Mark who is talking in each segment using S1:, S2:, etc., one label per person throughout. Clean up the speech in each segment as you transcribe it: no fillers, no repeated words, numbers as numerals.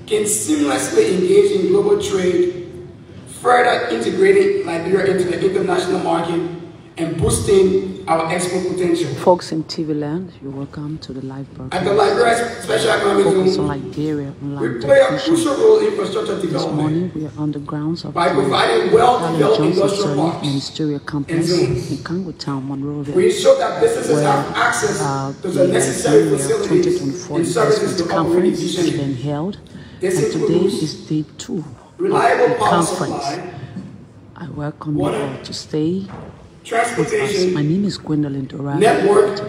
S1: can seamlessly engage in global trade, further integrating Liberia into the international market and boosting our export potential.
S2: Folks in TV land, you're welcome to the live broadcast.
S1: At the Liberia Special Economic
S2: Focus
S1: Zone,
S2: on Liberia and
S1: we
S2: land
S1: play a
S2: acquisition.
S1: crucial role in infrastructure
S2: This
S1: development
S2: morning, we are on the grounds of
S1: by providing well-developed industrial parks
S2: ministerial
S1: and
S2: complex
S1: zones.
S2: in Congo Town, Monrovia.
S1: We ensure that businesses
S2: where
S1: have access to the
S2: the
S1: necessary
S2: Liberia
S1: facilities
S2: 2024
S1: and services
S2: investment
S1: to operate
S2: conference is
S1: efficiently.
S2: being held,
S1: This
S2: and today
S1: includes
S2: is day 2 of
S1: reliable
S2: the
S1: power
S2: conference.
S1: supply,
S2: I welcome you
S1: water,
S2: all to stay with us.
S1: transportation,
S2: My name is Gwendolyn Dorado.
S1: network,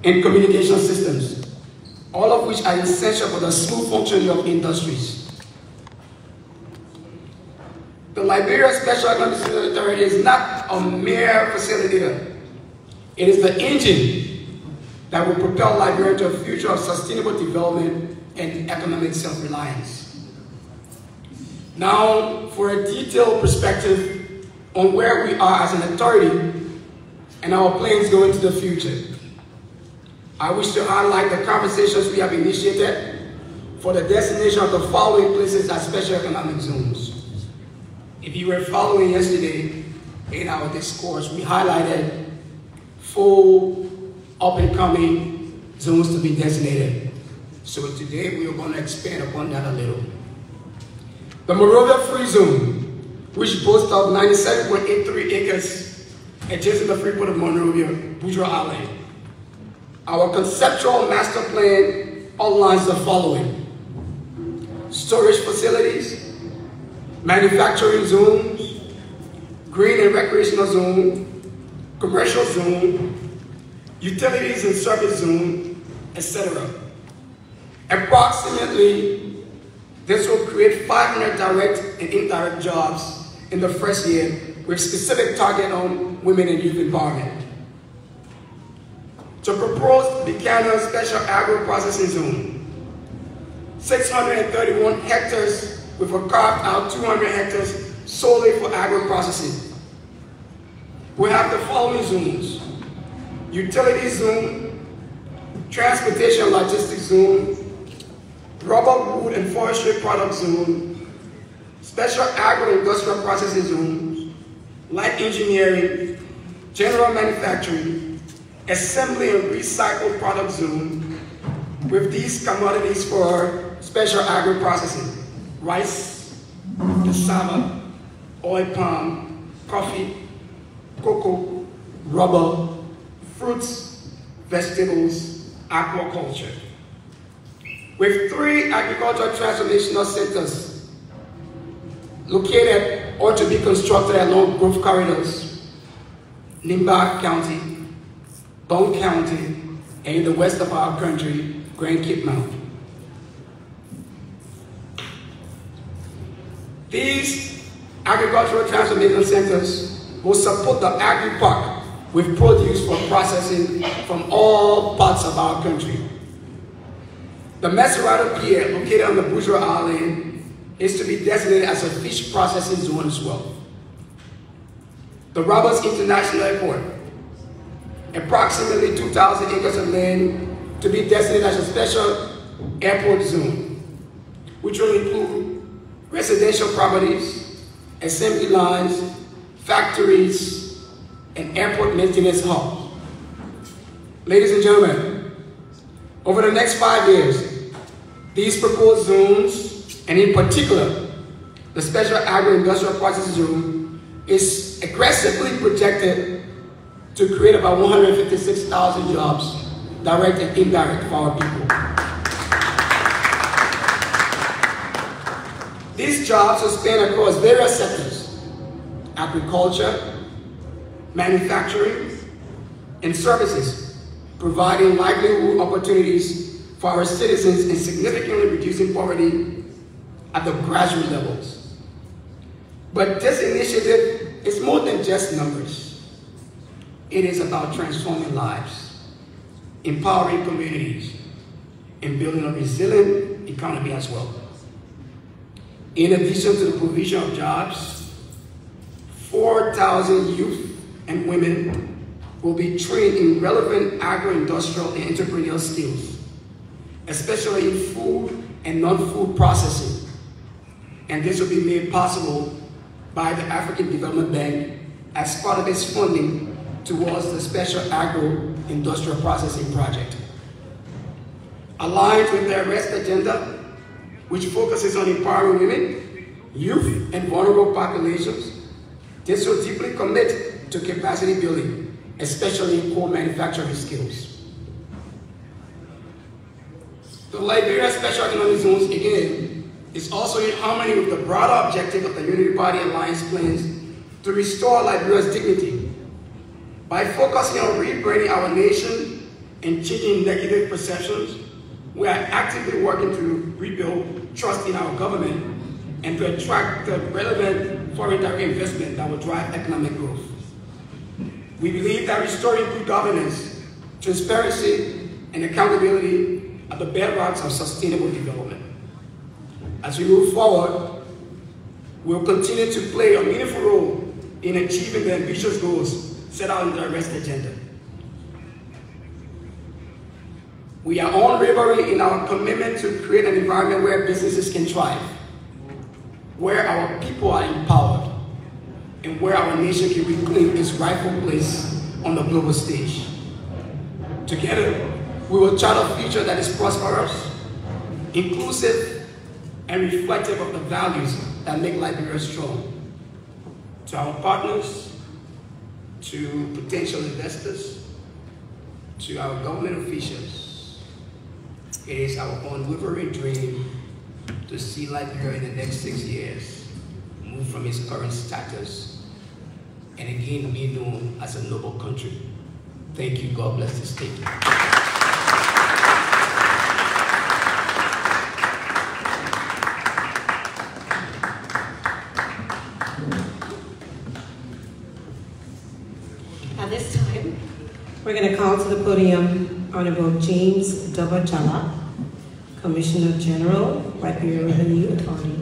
S1: and communication systems, all of which are essential for the smooth functioning of industries. The Liberia Special Economic Authority is not a mere facilitator. It is the engine that will propel Liberia into a future of sustainable development and economic self-reliance. Now, for a detailed perspective on where we are as an authority and our plans go into the future, I wish to highlight the conversations we have initiated for the destination of the following places as special economic zones. If you were following yesterday in our discourse, we highlighted 4 up-and-coming zones to be designated. So today we are going to expand upon that a little. The Monrovia Free Zone, which boasts of 97.83 acres adjacent to the Freeport of Monrovia, Bourgeois Island. Our conceptual master plan outlines the following: storage facilities, manufacturing zones, green and recreational zone, commercial zone, utilities and service zone, etc. Approximately, this will create 500 direct and indirect jobs in the first year, with specific target on women and youth empowerment. To propose Buchanan Special Agro-Processing Zone, 631 hectares with a carved out 200 hectares solely for agro-processing. We have the following zones: utility zone, transportation logistics zone, rubber, wood, and forestry product zone, special agro-industrial processing zones, light engineering, general manufacturing, assembly and recycled product zone, with these commodities for special agro-processing: rice, cassava, oil palm, coffee, cocoa, rubber, fruits, vegetables, aquaculture. With 3 agricultural transformational centers located or to be constructed along growth corridors: Limbaugh County, Bone County, and in the west of our country, Grand Cape Mountain. These agricultural transformation centers will support the agri-park with produce for processing from all parts of our country. The Meserado Pier, located on the Bourgeois Island, is to be designated as a fish processing zone as well. The Roberts International Airport, approximately 2,000 acres of land to be designated as a special airport zone, which will include residential properties, assembly lines, factories, and airport maintenance hubs. Ladies and gentlemen, over the next 5 years, these proposed zones, and in particular, the Special Agro-Industrial Processing Zone, is aggressively projected to create about 156,000 jobs, direct and indirect, for our people. These jobs will span across various sectors: agriculture, manufacturing, and services, providing livelihood opportunities for our citizens and significantly reducing poverty at the grassroots levels. But this initiative is more than just numbers. It is about transforming lives, empowering communities, and building a resilient economy as well. In addition to the provision of jobs, 4,000 youth and women will be trained in relevant agro-industrial and entrepreneurial skills, especially in food and non-food processing, and this will be made possible by the African Development Bank as part of its funding towards the Special Agro-Industrial Processing Project. Aligned with the Arrest Agenda, which focuses on empowering women, youth, and vulnerable populations, this will deeply commit to capacity building, especially in core manufacturing skills. The Liberia Special Economic Zones, again, is also in harmony with the broader objective of the Unity Party Alliance plans to restore Liberia's dignity by focusing on rebranding our nation and changing negative perceptions. We are actively working to rebuild trust in our government and to attract the relevant foreign direct investment that will drive economic growth. We believe that restoring good governance, transparency, and accountability are the bedrocks of sustainable development. As we move forward, we'll continue to play a meaningful role in achieving the ambitious goals set out in the Arrest Agenda. We are unwavering in our commitment to create an environment where businesses can thrive, where our people are empowered, and where our nation can reclaim its rightful place on the global stage. Together, we will chart a future that is prosperous, inclusive, and reflective of the values that make Liberia strong. To our partners, to potential investors, to our government officials, it is our unwavering dream to see Liberia in the next 6 years move from its current status and again be known as a noble country. Thank you. God bless the state.
S3: At this time, we're going to call to the podium Honorable James Dabajala, Commissioner General, Liberia Revenue Authority.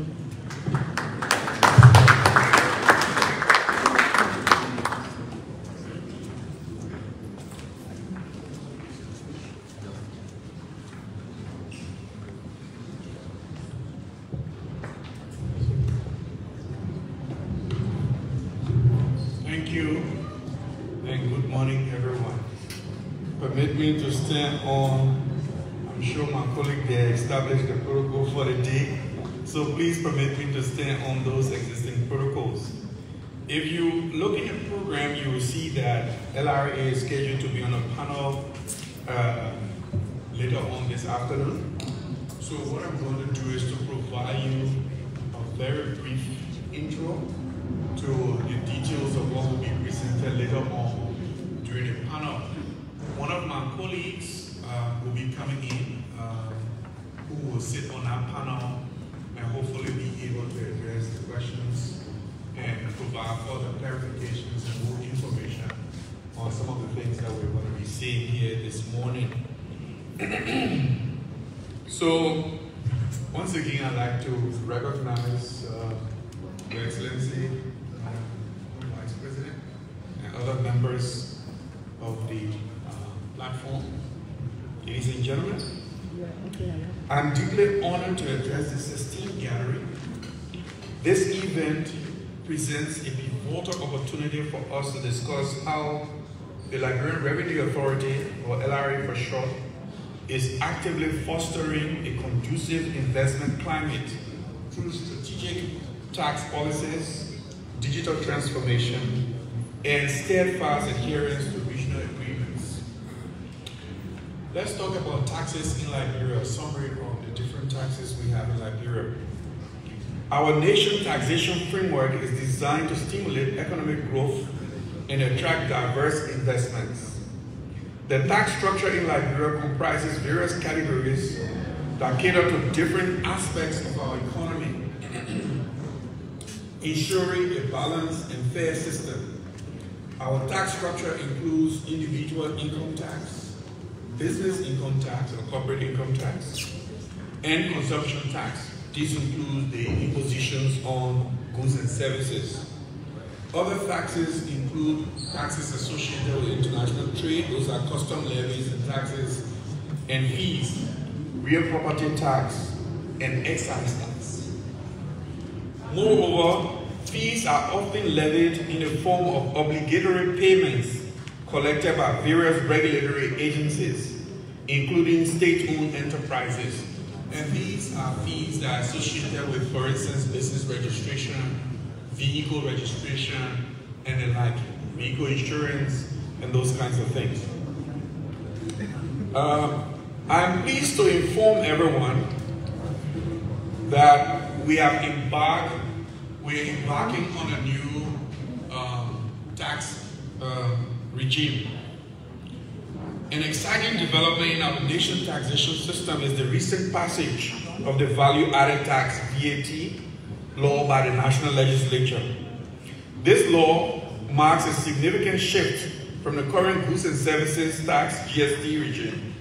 S4: Thank you, and good morning, everyone. Permit me to stand on, I'm sure my colleague there established the protocol for the day, so please permit me to stand on those existing protocols. If you look in the program, you will see that LRA is scheduled to be on a panel later on this afternoon. So what I'm going to do is to provide you a very brief intro to the details of what will be presented later on during the panel. One of my colleagues will be coming in who will sit on our panel and hopefully be able to address the questions and provide further clarifications and more information on some of the things that we're going to be seeing here this morning. So, once again, I'd like to recognize Your Excellency, Vice President, and other members of the platform. Ladies and gentlemen, I'm deeply honored to address this esteemed gathering. This event presents a pivotal opportunity for us to discuss how the Liberian Revenue Authority, or LRA for short, is actively fostering a conducive investment climate through strategic tax policies, digital transformation, and steadfast adherence to regional agreements. Let's talk about taxes in Liberia, a summary of the different taxes we have in Liberia. Our nation taxation framework is designed to stimulate economic growth and attract diverse investments. The tax structure in Liberia comprises various categories that cater to different aspects of our economy, ensuring a balanced and fair system. Our tax structure includes individual income tax, business income tax or corporate income tax, and consumption tax. These include the impositions on goods and services. Other taxes include taxes associated with international trade. Those are custom levies and taxes and fees, real property tax, and excise tax. Moreover, fees are often levied in the form of obligatory payments collected by various regulatory agencies, including state-owned enterprises. And these are fees that are associated with, for instance, business registration, vehicle registration, and the like, vehicle insurance, and those kinds of things. I'm pleased to inform everyone that we're embarking on a new tax regime. An exciting development in our nation's taxation system is the recent passage of the value-added tax (VAT) law by the national legislature. This law marks a significant shift from the current goods and services tax (GST) regime.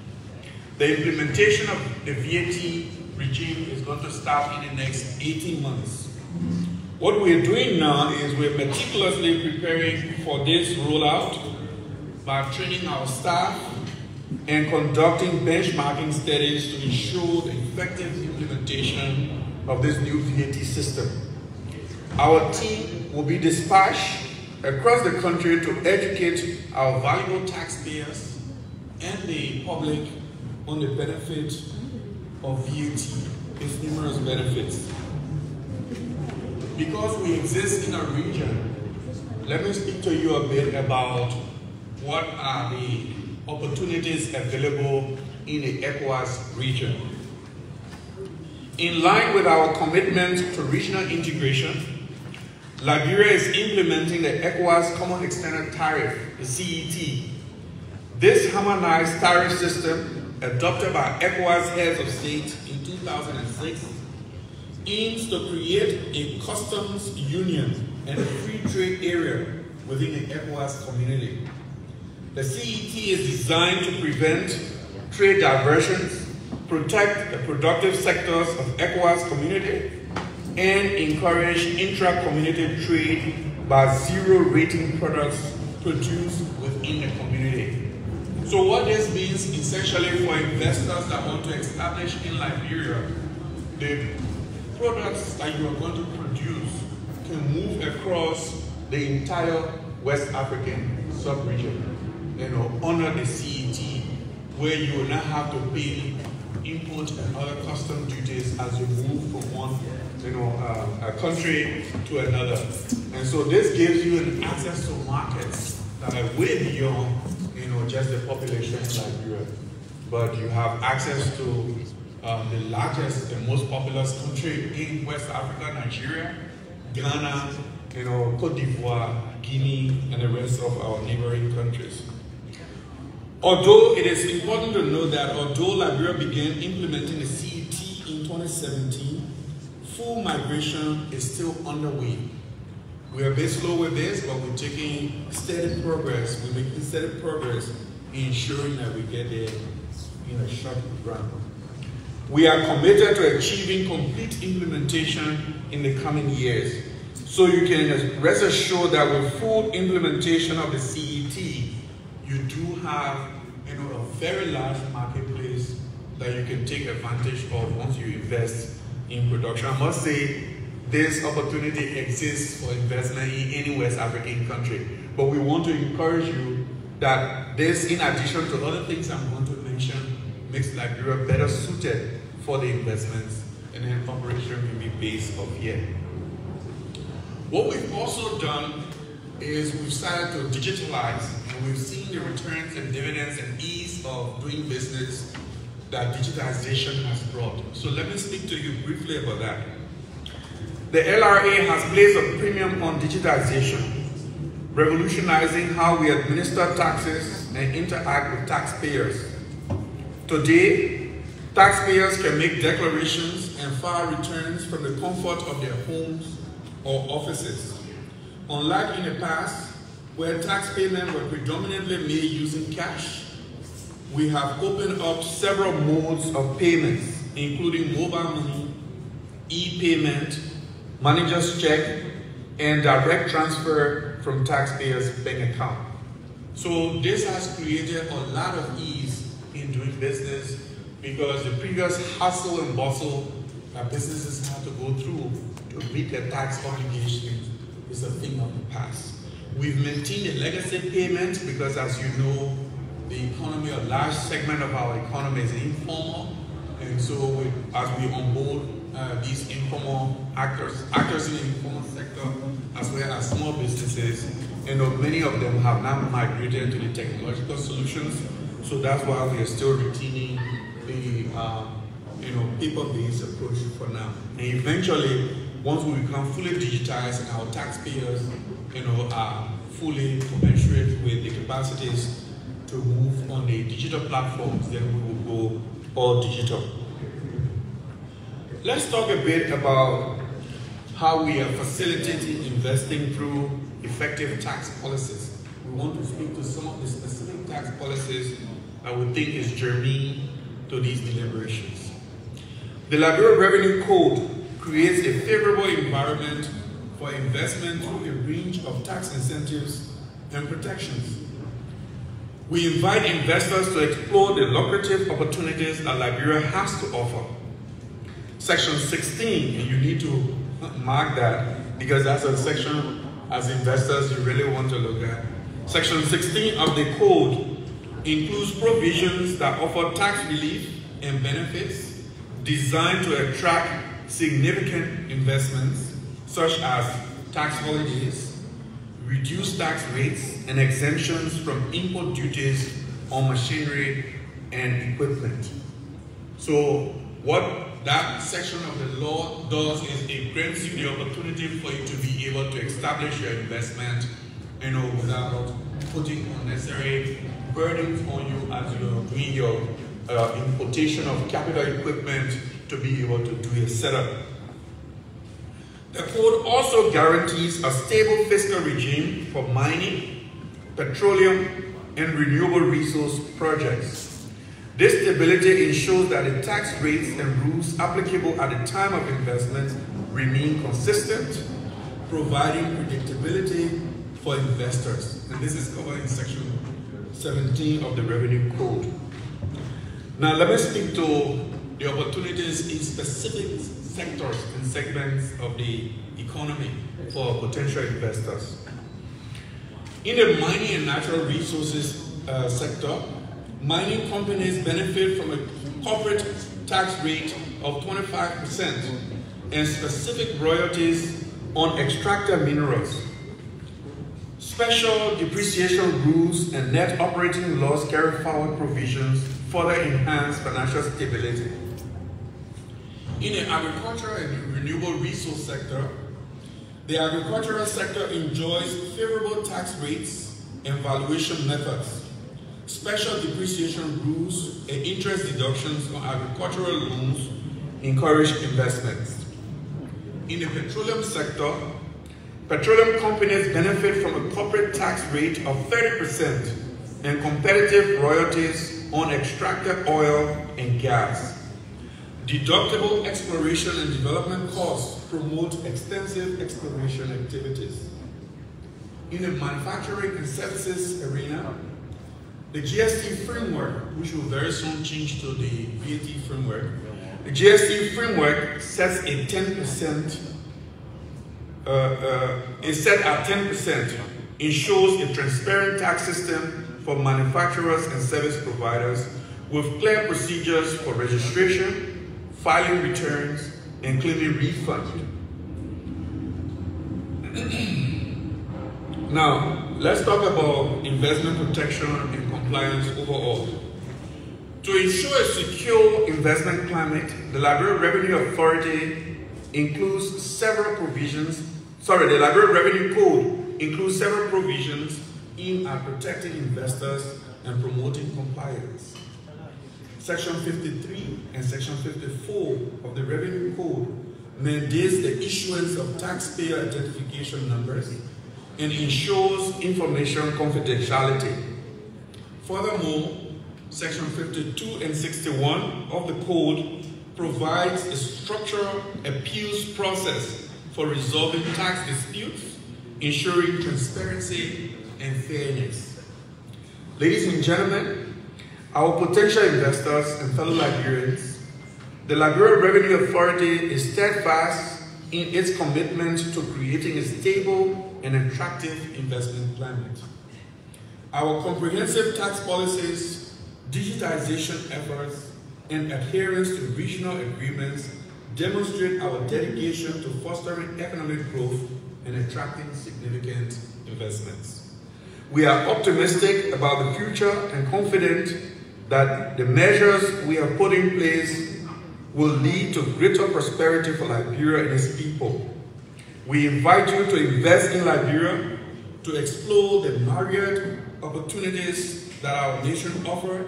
S4: The implementation of the VAT regime is going to start in the next 18 months. What we're doing now is we're meticulously preparing for this rollout by training our staff and conducting benchmarking studies to ensure the effective implementation of this new VAT system. Our team will be dispatched across the country to educate our valuable taxpayers and the public on the benefit of VAT, its numerous benefits. Because we exist in a region, let me speak to you a bit about what are the opportunities available in the ECOWAS region. In line with our commitment to regional integration, Liberia is implementing the ECOWAS Common Extended Tariff, the CET. This harmonized tariff system, adopted by ECOWAS heads of state in 2006, aims to create a customs union and a free trade area within the ECOWAS community. The CET is designed to prevent trade diversions, protect the productive sectors of ECOWAS community, and encourage intra-community trade by zero-rating products produced within the community. So what this means essentially for investors that want to establish in Liberia, the products that you are going to produce can move across the entire West African sub-region, under the CET, where you will not have to pay import and other custom duties as you move from one a country to another. And so this gives you an access to markets that are way beyond just the population in Liberia. But you have access to the largest and most populous country in West Africa, Nigeria, Ghana, Cote d'Ivoire, Guinea, and the rest of our neighboring countries. Although it is important to note that although Liberia began implementing the CET in 2017, full migration is still underway. We are a bit slow with this, but we're taking steady progress. We're making steady progress in ensuring that we get there in a short run. We are committed to achieving complete implementation in the coming years. So you can rest assured that with full implementation of the CET, you do have a very large marketplace that you can take advantage of once you invest in production. I must say, this opportunity exists for investment in any West African country. But we want to encourage you that this, in addition to other things I'm going to mention, makes Liberia better suited for the investments, and then operation can be based off here. What we've also done is we've started to digitalize, and we've seen the returns and dividends and ease of doing business that digitization has brought. So let me speak to you briefly about that. The LRA has placed a premium on digitization, revolutionizing how we administer taxes and interact with taxpayers. Today, taxpayers can make declarations and file returns from the comfort of their homes or offices. Unlike in the past, where tax payments were predominantly made using cash, we have opened up several modes of payments, including mobile money, e-payment, manager's check, and direct transfer from taxpayers' bank account. So this has created a lot of ease in doing business, because the previous hustle and bustle that businesses had to go through to meet their tax obligations is a thing of the past. We've maintained a legacy payment because, as you know, the economy, a large segment of our economy is informal, and so as we onboard these informal actors in the informal sector, as well as small businesses, many of them have now migrated to the technological solutions. So that's why we are still retaining the paper-based approach for now. And eventually, once we become fully digitized and our taxpayers, are fully commensurate with the capacities to move on the digital platforms, then we will go all digital. Let's talk a bit about how we are facilitating investing through effective tax policies. We want to speak to some of the specific tax policies that we think is germane to these deliberations. The Liberia Revenue Code creates a favorable environment for investment through a range of tax incentives and protections. We invite investors to explore the lucrative opportunities that Liberia has to offer. Section 16, and you need to mark that because that's a section as investors you really want to look at. Section 16 of the code includes provisions that offer tax relief and benefits designed to attract significant investments such as tax holidays, reduced tax rates, and exemptions from import duties on machinery and equipment. So what that section of the law does is it grants you the opportunity for you to be able to establish your investment, without putting unnecessary burdens on you as you're doing your importation of capital equipment to be able to do a setup. The code also guarantees a stable fiscal regime for mining, petroleum, and renewable resource projects. This stability ensures that the tax rates and rules applicable at the time of investment remain consistent, providing predictability for investors. And this is covered in Section 17 of the Revenue Code. Now let me speak to the opportunities in specific sectors and segments of the economy for potential investors. In the mining and natural resources sector, mining companies benefit from a corporate tax rate of 25% and specific royalties on extracted minerals. Special depreciation rules and net operating loss carry-forward provisions further enhance financial stability. In the agricultural and renewable resource sector, the agricultural sector enjoys favorable tax rates and valuation methods. Special depreciation rules and interest deductions on agricultural loans encourage investments. In the petroleum sector, petroleum companies benefit from a corporate tax rate of 30% and competitive royalties on extracted oil and gas. Deductible exploration and development costs promote extensive exploration activities. In the manufacturing and services arena, the GST framework, which will very soon change to the VAT framework, the GST framework sets a 10%, is set at 10%, ensures a transparent tax system for manufacturers and service providers with clear procedures for registration, filing returns, and claiming refund. Now, let's talk about investment protection and compliance overall. To ensure a secure investment climate, the Liberia Revenue Authority includes several provisions, the Liberia Revenue Code includes several provisions aimed at protecting investors and promoting compliance. Section 53 and Section 54 of the Revenue Code mandates the issuance of taxpayer identification numbers and ensures information confidentiality. Furthermore, Section 52 and 61 of the Code provides a structural appeals process for resolving tax disputes, ensuring transparency and fairness. Ladies and gentlemen, our potential investors and fellow Liberians, the Liberia Revenue Authority is steadfast in its commitment to creating a stable and attractive investment climate. Our comprehensive tax policies, digitization efforts, and adherence to regional agreements demonstrate our dedication to fostering economic growth and attracting significant investments. We are optimistic about the future and confident that the measures we have put in place will lead to greater prosperity for Liberia and its people. We invite you to invest in Liberia, to explore the myriad opportunities that our nation offers,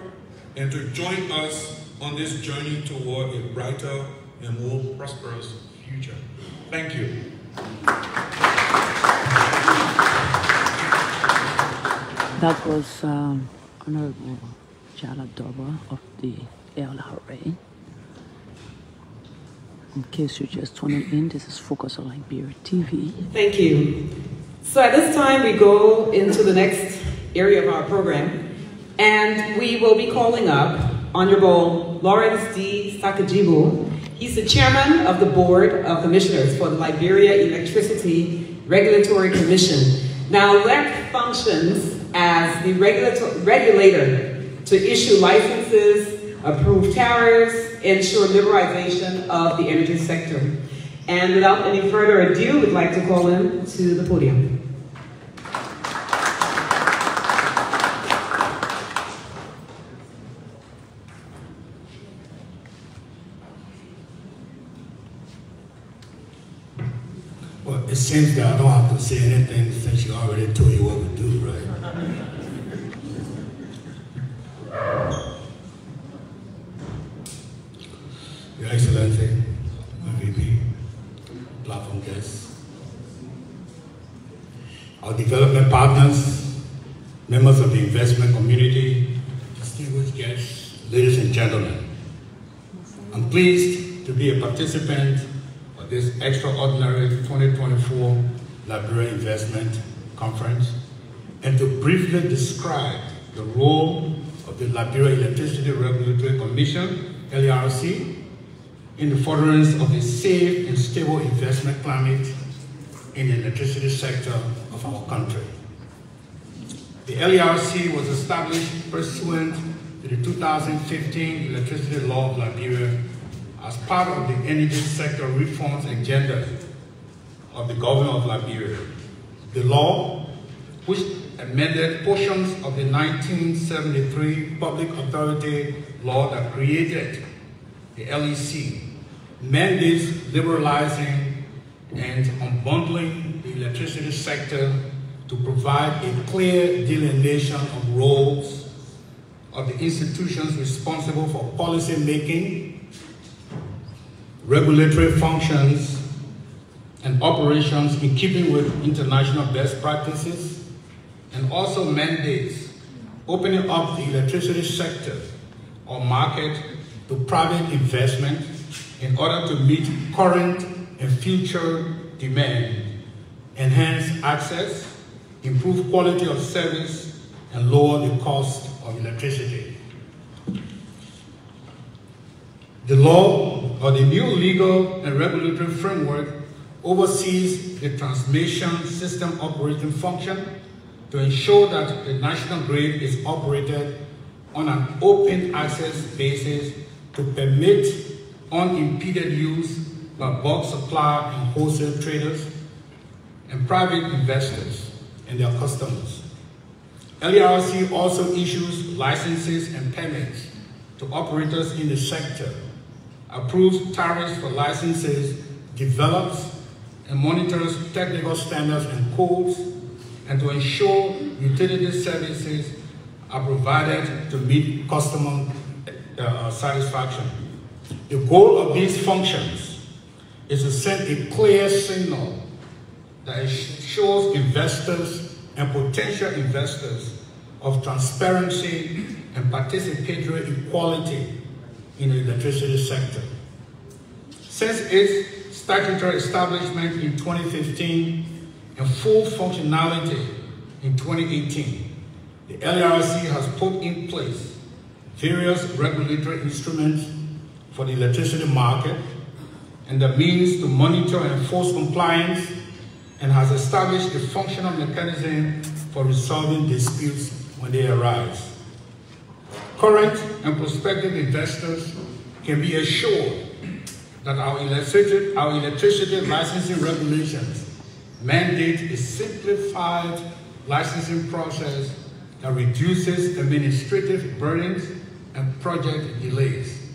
S4: and to join us on this journey toward a brighter and more prosperous future. Thank you.
S2: That was Honorable Jala Doba of the LRA. In case you're just tuning in, this is Focus on Liberia TV.
S3: Thank you. So at this time, we go into the next area of our program, and we will be calling up Honorable Lawrence D. Sakajibu. He's the chairman of the Board of Commissioners for the Liberia Electricity Regulatory Commission. Now, LEC functions as the regulator to issue licenses, approve tariffs, ensure liberalization of the energy sector. And without any further ado, we'd like to call him to the podium.
S5: Well, it seems that I don't have to say anything since you already told you what to do, right? Your Excellency, my VP, platform guests, our development partners, members of the investment community, distinguished guests, ladies and gentlemen, I'm pleased to be a participant of this extraordinary 2024 Liberia Investment Conference and to briefly describe the role of the Liberia Electricity Regulatory Commission, LERC, in the furtherance of a safe and stable investment climate in the electricity sector of our country. The LERC was established pursuant to the 2015 Electricity Law of Liberia as part of the energy sector reforms agenda of the government of Liberia. The law, which amended portions of the 1973 Public Authority Law that created the LEC, mandates liberalizing and unbundling the electricity sector to provide a clear delineation of roles of the institutions responsible for policy making, regulatory functions, and operations in keeping with international best practices, and also mandates opening up the electricity sector or market to private investment in order to meet current and future demand, enhance access, improve quality of service, and lower the cost of electricity. The law, or the new legal and regulatory framework, oversees the transmission system operating function to ensure that the national grid is operated on an open access basis to permit unimpeded use by bulk supplier and wholesale traders and private investors and their customers. LERC also issues licenses and permits to operators in the sector, approves tariffs for licenses, develops and monitors technical standards and codes, and to ensure utility services are provided to meet customer satisfaction. The goal of these functions is to send a clear signal that shows investors and potential investors of transparency and participatory equality in the electricity sector. Since its statutory establishment in 2015 and full functionality in 2018, the LERC has put in place various regulatory instruments for the electricity market and the means to monitor and enforce compliance, and has established a functional mechanism for resolving disputes when they arise. Current and prospective investors can be assured that our electricity licensing regulations mandate a simplified licensing process that reduces administrative burdens and project delays.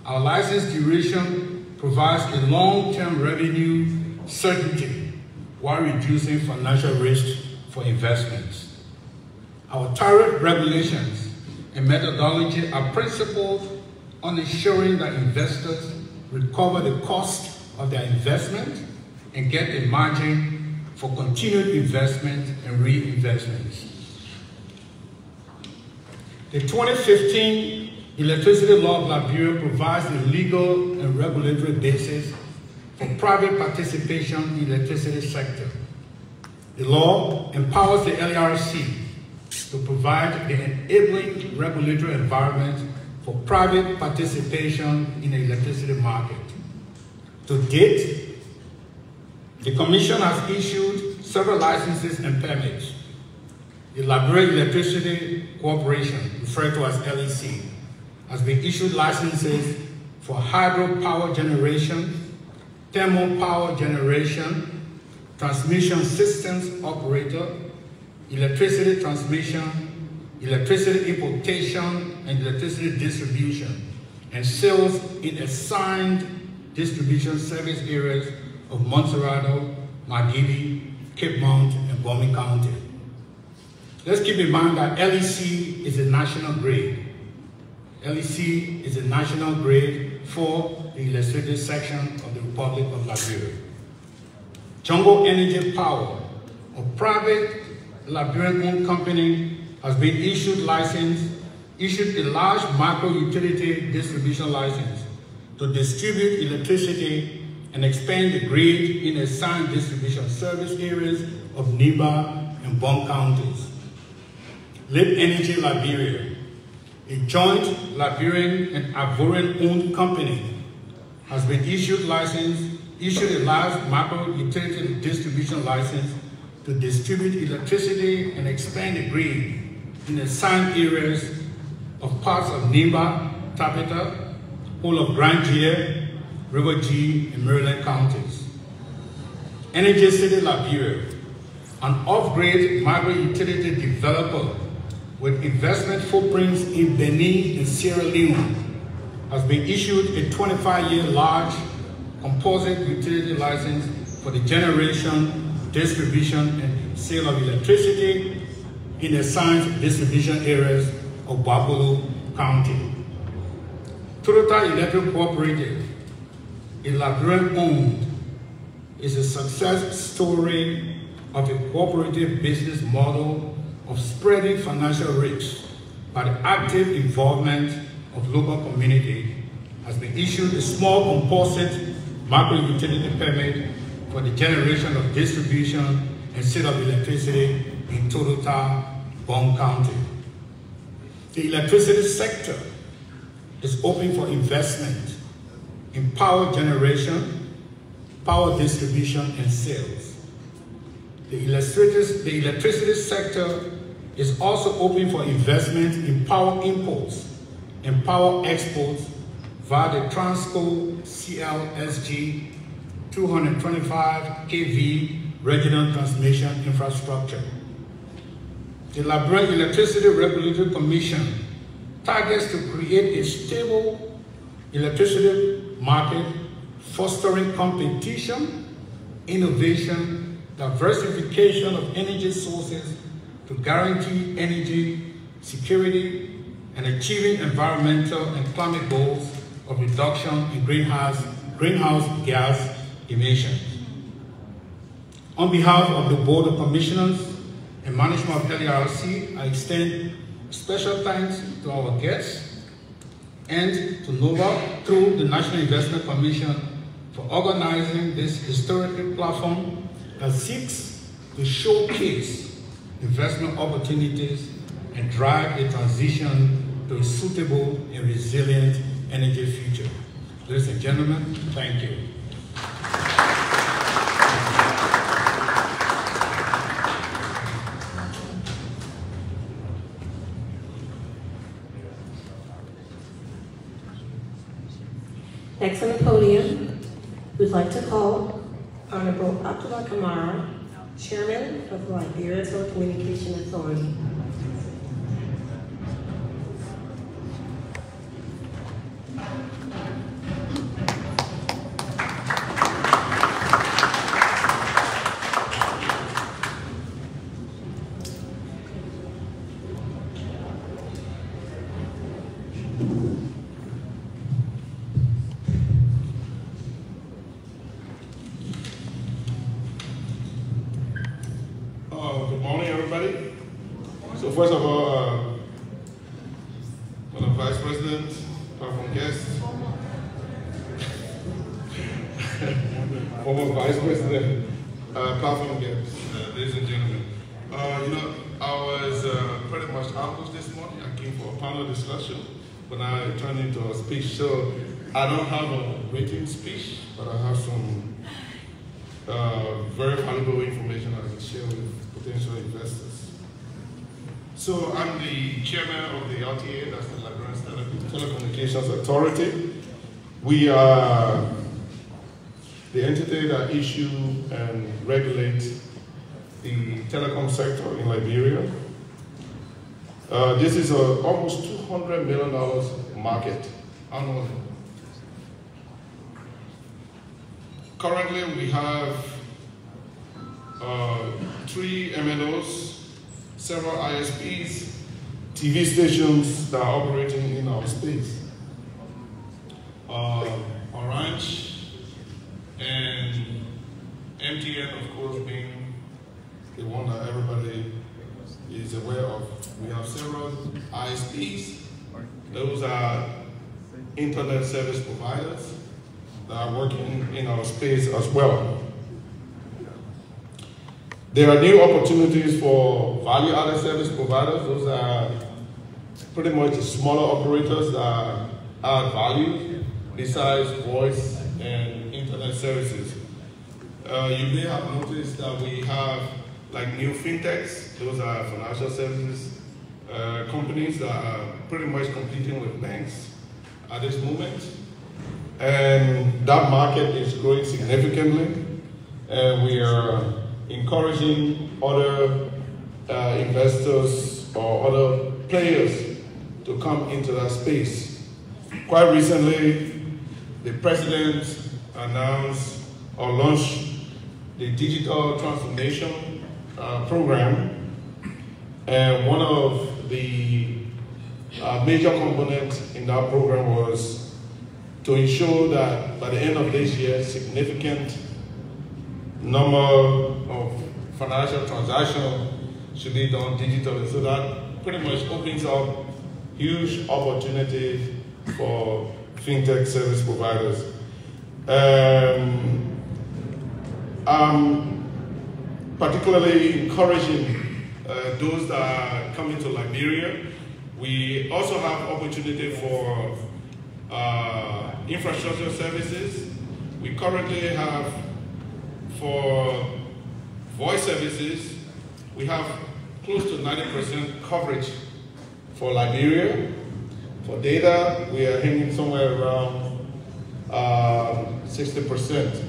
S5: Our license duration provides a long-term revenue certainty while reducing financial risk for investments. Our tariff regulations and methodology are principled on ensuring that investors recover the cost of their investment and get a margin for continued investment and reinvestments. The 2015 Electricity Law of Liberia provides a legal and regulatory basis for private participation in the electricity sector. The law empowers the LERC to provide the enabling regulatory environment for private participation in the electricity market. To date, the Commission has issued several licenses and permits. The Liberia Electricity Corporation, referred to as LEC, has been issued licenses for hydropower generation, thermal power generation, transmission systems operator, electricity transmission, electricity importation and electricity distribution, and sales in assigned distribution service areas of Montserrado, Margibi, Cape Mount, and Bomi County. Let's keep in mind that LEC is a national grid. LEC is a national grid for the electricity section of the Republic of Liberia. Jungle Energy Power, a private Liberian-owned company, has been issued a large micro-utility distribution license to distribute electricity and expand the grid in assigned distribution service areas of Niba and Bon counties. Lib Energy Liberia, a joint Liberian and Ivorian-owned company, has been issued a large micro-utility distribution license to distribute electricity and expand the grid in assigned areas of parts of Niba, Tabita, whole of Grand Gier, River G, and Maryland counties. Energy City Liberia, an off-grid micro-utility developer with investment footprints in Benin and Sierra Leone, has been issued a 25-year large composite utility license for the generation, distribution, and sale of electricity in assigned distribution areas of Babolo County. Toyota Electric Cooperative, a Liberian-owned, is a success story of a cooperative business model of spreading financial risk by the active involvement of local community, has been issued a small composite micro-utility permit for the generation of distribution and sale of electricity in Toyota, Bon County. The electricity sector is open for investment in power generation, power distribution, and sales. The electricity sector is also open for investment in power imports and power exports via the Transco CLSG 225 kV regional transmission infrastructure. The Liberian Electricity Regulatory Commission targets to create a stable electricity market, fostering competition, innovation, diversification of energy sources to guarantee energy security and achieving environmental and climate goals of reduction in greenhouse gas emissions. On behalf of the Board of Commissioners and management of LERC, I extend special thanks to our guests and to NOVA through the National Investment Commission for organizing this historic platform that seeks to showcase investment opportunities and drive a transition to a suitable and resilient energy future. Ladies and gentlemen, thank you.
S6: Next on the podium, we'd like to call Honorable Abdullah Kamara, Chairman of the Liberia Telecommunication Authority.
S7: Good morning, everybody. So first of all, Madam Vice President, from guests, former Vice President, platform guests, ladies and gentlemen. I was pretty much ambushed this morning. I came for a panel discussion, but now I turned into a speech. So I don't have a written speech, but I have some very valuable information I can share with potential investors. So I'm the chairman of the LTA, that's the Liberian Telecommunications Authority. We are the entity that issue and regulate the telecom sector in Liberia. This is a almost $200 million market annually. Currently, we have 3 MNOs, several ISPs, TV stations that are operating in our space. Orange and MTN, of course, being the one that everybody is aware of. We have several ISPs. Those are internet service providers that are working in our space as well. There are new opportunities for value-added service providers. Those are pretty much the smaller operators that add value besides voice and internet services. You may have noticed that we have like new fintechs. Those are financial services companies that are pretty much competing with banks at this moment. And that market is growing significantly. And we are encouraging other investors or other players to come into that space. Quite recently, the president announced or launched the digital transformation program. And one of the major components in that program was to ensure that by the end of this year, significant number of financial transactions should be done digitally. So that pretty much opens up huge opportunities for fintech service providers. I'm particularly encouraging those that are coming to Liberia. We also have opportunity for infrastructure services. We currently have, for voice services, we have close to 90% coverage for Liberia. For data, we are hanging somewhere around 60%.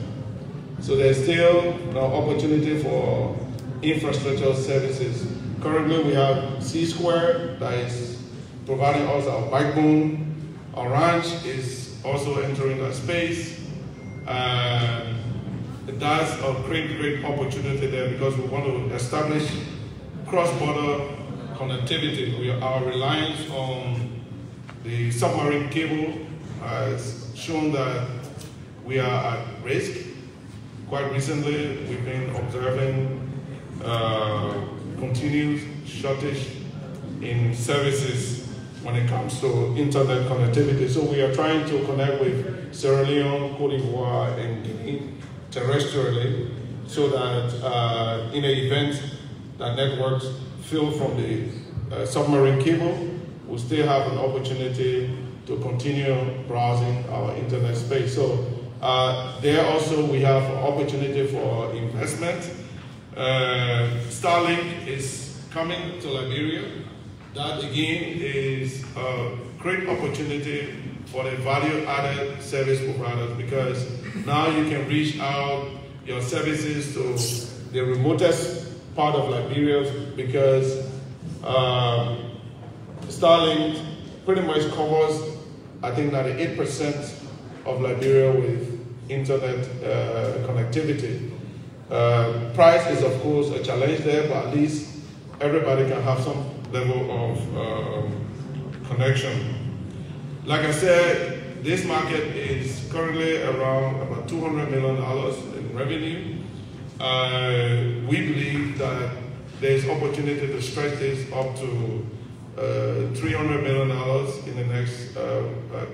S7: So there's still an opportunity for infrastructure services. Currently, we have C-Square that is providing us our backbone. Orange is also entering that space. That's a great opportunity there because we want to establish cross-border connectivity. Our reliance on the submarine cable has shown that we are at risk. Quite recently, we've been observing continued shortage in services when it comes to internet connectivity. So we are trying to connect with Sierra Leone, Cote d'Ivoire, and Guinea terrestrially so that in the event that networks fail from the submarine cable, we'll still have an opportunity to continue browsing our internet space. So there also we have opportunity for investment. Starlink is coming to Liberia. That again is a great opportunity for the value-added service providers, because now you can reach out your services to the remotest part of Liberia, because Starlink pretty much covers, I think, 98% of Liberia with internet connectivity. Price is, of course, a challenge there, but at least everybody can have some level of connection. Like I said, this market is currently around about $200 million in revenue. We believe that there's opportunity to stretch this up to $300 million in the next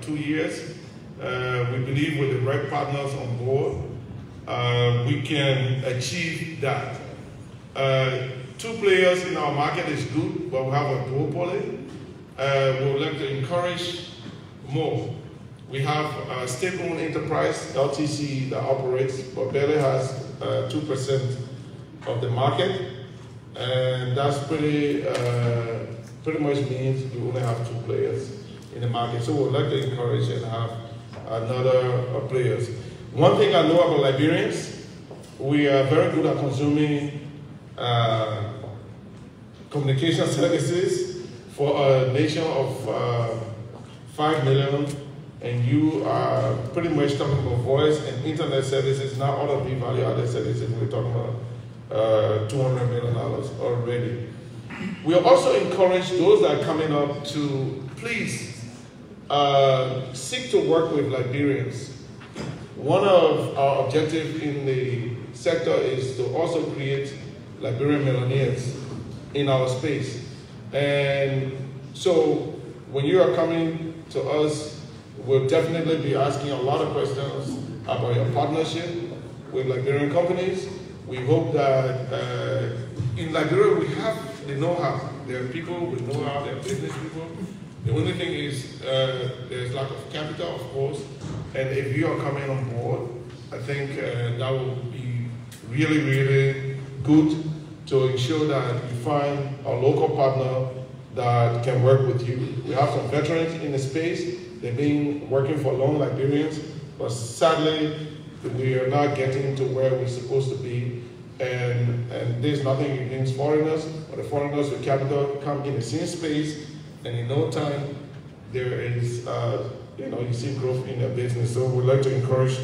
S7: 2 years. We believe with the right partners on board, we can achieve that. 2 players in our market is good, but we have a duopoly. We would like to encourage more. We have a state-owned enterprise, LTC, that operates, but barely has 2% of the market. And that's pretty much means we only have 2 players in the market. So we would like to encourage and have another players. One thing I know about Liberians, we are very good at consuming communication services for a nation of 5 million, and you are pretty much talking about voice and internet services, not all of the value-added services. We're talking about $200 million already. We also encourage those that are coming up to please seek to work with Liberians. One of our objectives in the sector is to also create Liberian millionaires in our space. And so when you are coming to us, we'll definitely be asking a lot of questions about your partnership with Liberian companies. We hope that in Liberia we have the know-how. There are people with know-how, there are business people. The only thing is there's lack of capital, of course. And if you are coming on board, I think that will be really, really good to ensure that you find a local partner that can work with you. We have some veterans in the space. They've been working for long, Liberians, but sadly, we are not getting to where we're supposed to be. And there's nothing against foreigners, but the foreigners with capital come in the same space, and in no time, there is, you see growth in their business. So we'd like to encourage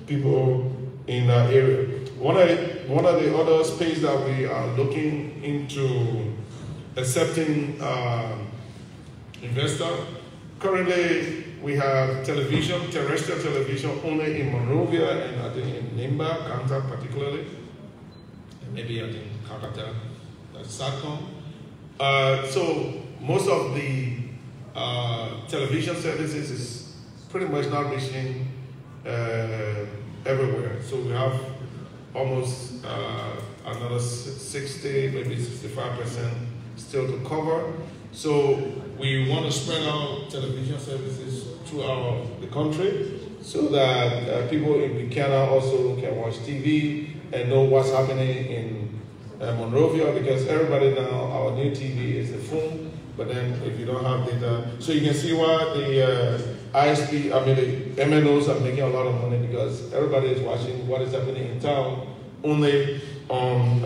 S7: people in that area. One of the other space that we are looking into accepting investor. Currently, we have television, terrestrial television only in Monrovia and I think in Nimba, Kanta particularly, and maybe I think Kakata, that's SATCOM. So most of the television services is pretty much not reaching everywhere. So we have almost another 60, maybe 65% still to cover. So we want to spread out television services throughout the country so that people in Buchanan also can watch TV and know what's happening in Monrovia, because everybody now, our new TV is the phone, but then if you don't have data, so you can see why the the MNOs are making a lot of money, because everybody is watching what is happening in town only on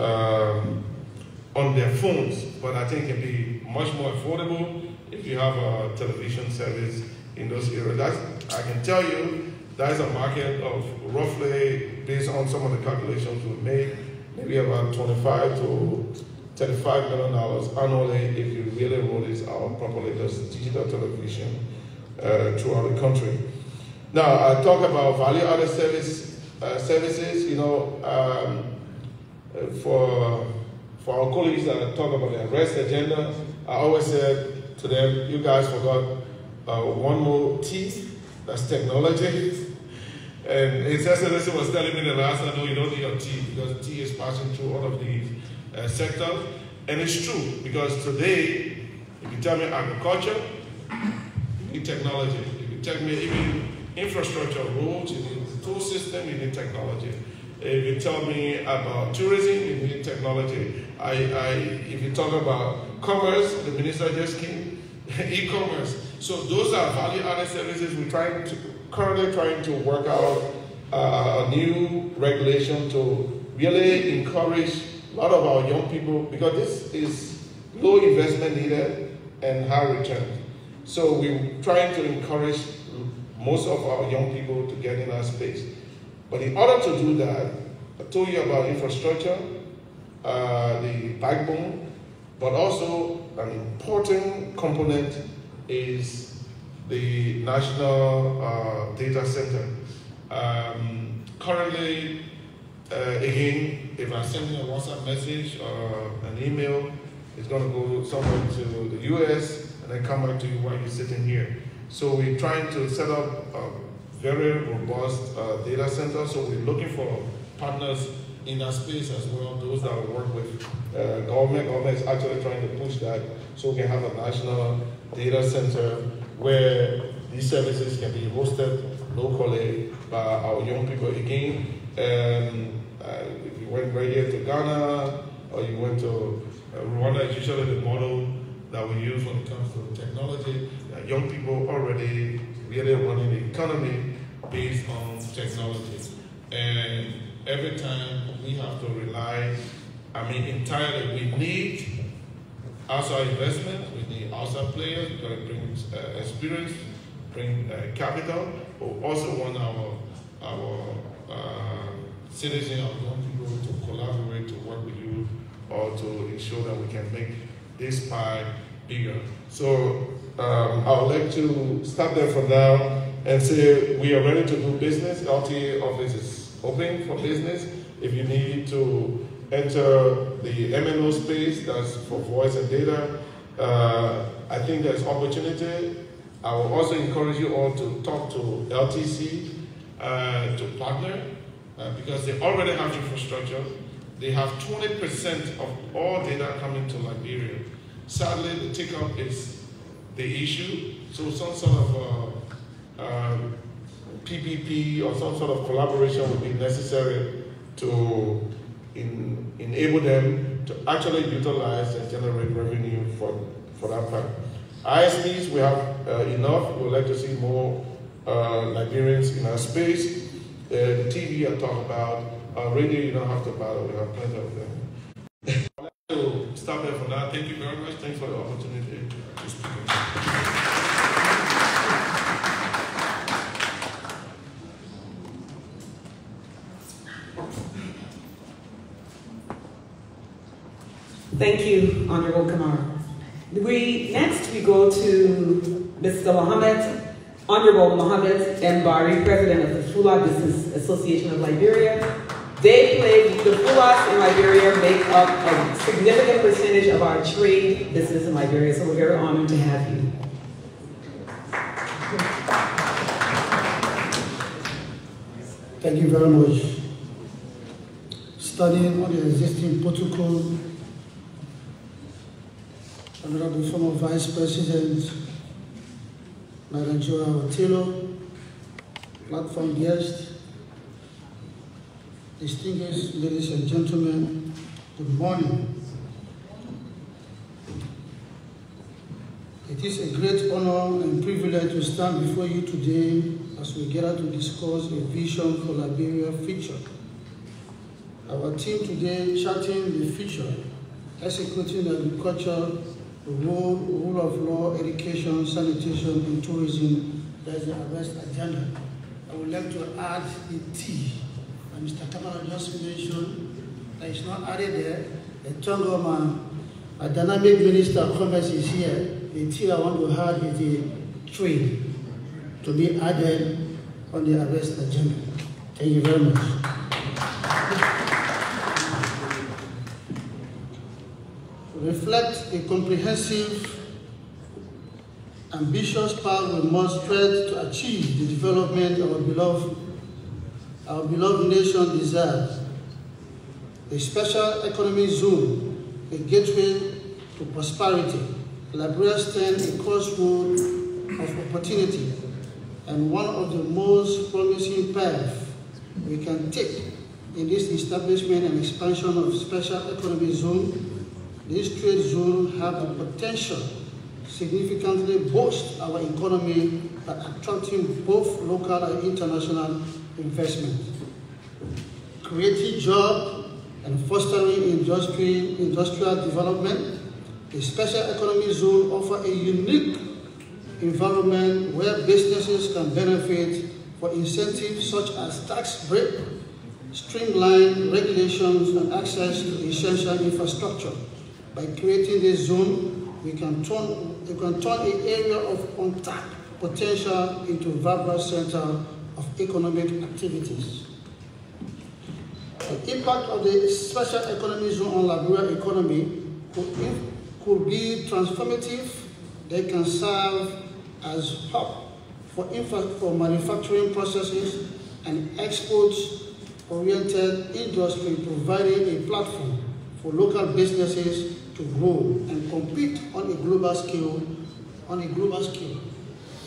S7: their phones. But I think it can be much more affordable if you have a television service in those areas. I can tell you that is a market of roughly, based on some of the calculations we made, maybe about $25 to $35 million annually if you really roll this out properly, this digital television throughout the country. Now, I talk about value-added services. For our colleagues that talk about the REST agenda, I always said to them, you guys forgot one more T, that's technology. And His Excellency was telling me the last time, no, you don't need a T, because T is passing through all of these sectors. And it's true, because today, if you tell me agriculture, need technology. If you tell me even infrastructure, roads, you need the toll system, you need technology. If you tell me about tourism, you need technology. If you talk about commerce, the minister just came, e-commerce. So those are value-added services. We're currently trying to work out a new regulation to really encourage a lot of our young people, because this is low investment needed and high return. So we're trying to encourage most of our young people to get in our space. But in order to do that, I told you about infrastructure, the backbone, but also an important component is the national data center. Currently, again, if I send you a WhatsApp message or an email, it's going to go somewhere to the US and then come back to you while you're sitting here. So we're trying to set up a very robust data center. So we're looking for partners in that space as well, those that will work with government. Government is actually trying to push that so we can have a national data center where these services can be hosted locally by our young people. Again, if you went right here to Ghana or you went to Rwanda, is usually the model that we use when it comes to technology. Young people already really running the economy based on technology. And every time we have to rely, entirely, we need outside investment, we need outside players, we've got to bring experience, bring capital, but also want our citizens, our young people to collaborate, to work with you, or to ensure that we can make this pie bigger. So I would like to stop there for now and say we are ready to do business. LTA office is open for business. If you need to enter the MNO space, that's for voice and data, I think there's opportunity. I will also encourage you all to talk to LTC, to partner, because they already have infrastructure. They have 20% of all data coming to Liberia. Sadly, the take-up is the issue, so some sort of PPP or some sort of collaboration would be necessary to enable them to actually utilize and generate revenue for that part. ISPs, we have enough. We would like to see more Liberians in our space. The TV I talk about, radio you don't have to battle, we have plenty of them. I'd like to stop there for now. Thank you very much. Thanks for the opportunity to speak.
S3: Thank you, Honorable Kamara. Next we go to Mr. Honorable Mohammed M. Bari, President of the Fula Business Association of Liberia. The Fulas in Liberia make up a significant percentage of our trade business in Liberia, so we're very honored to have you.
S8: Thank you very much. Studying on the existing protocol, Honorable former Vice President Naranjoa Otilo, platform guests, distinguished ladies and gentlemen, good morning. It is a great honor and privilege to stand before you today as we gather to discuss a vision for Liberia future. Our team today charting the future, executing agriculture, the rule of law, education, sanitation, and tourism. That's the best agenda. I would like to add the T. And Mr. Kamara just mentioned that it's not added there. A Tongoma, a dynamic minister of commerce is here. The T I want to add is the trade to be added on the arrest agenda. Thank you very much. Reflect a comprehensive, ambitious path we must tread to achieve the development our beloved nation desires. A special economic zone, a gateway to prosperity. Liberia stands a crossroad of opportunity and one of the most promising paths we can take in this establishment and expansion of special economic zone. This trade zone have the potential significantly boost our economy by attracting both local and international investment, creating jobs and fostering industrial development. The special economic zone offers a unique environment where businesses can benefit for incentives such as tax break, streamlined regulations, and access to essential infrastructure. By creating this zone, we can turn an area of untapped potential into a vibrant center of economic activities. The impact of the special economic zone on Liberia economy could be transformative. They can serve as hub for manufacturing processes and exports-oriented industry, providing a platform for local businesses to grow and compete on a global scale.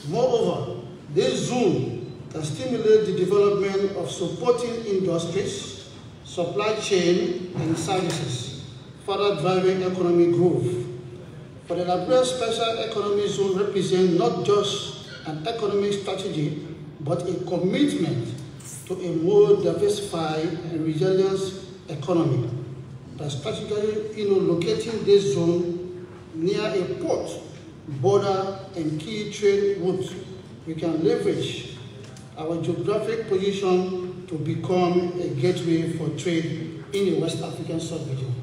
S8: Moreover, this zone can stimulate the development of supporting industries, supply chain, and services, further driving economic growth. For the Liberia Special Economic Zone represents not just an economic strategy, but a commitment to a more diversified and resilient economy. By strategically locating this zone near a port, border, and key trade routes, we can leverage our geographic position to become a gateway for trade in the West African sub-region.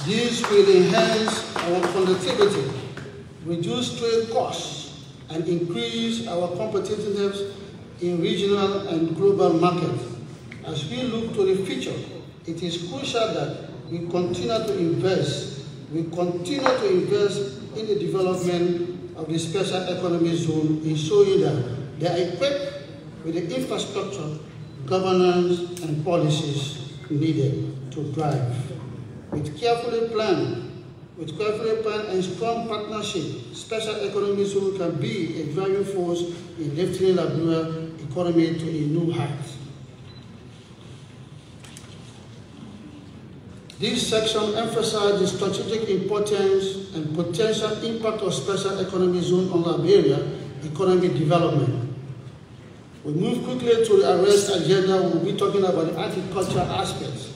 S8: This will enhance our connectivity, reduce trade costs, and increase our competitiveness in regional and global markets. As we look to the future, it is crucial that we continue to invest in the development of the special economic zone, ensuring that they are equipped with the infrastructure, governance, and policies needed to drive. With carefully planned and strong partnership, special economic zone can be a driving force in lifting Liberia economy to a new height. This section emphasizes the strategic importance and potential impact of special economic zone on Liberia economic development. We move quickly to the arrest agenda. We'll be talking about the agriculture aspects.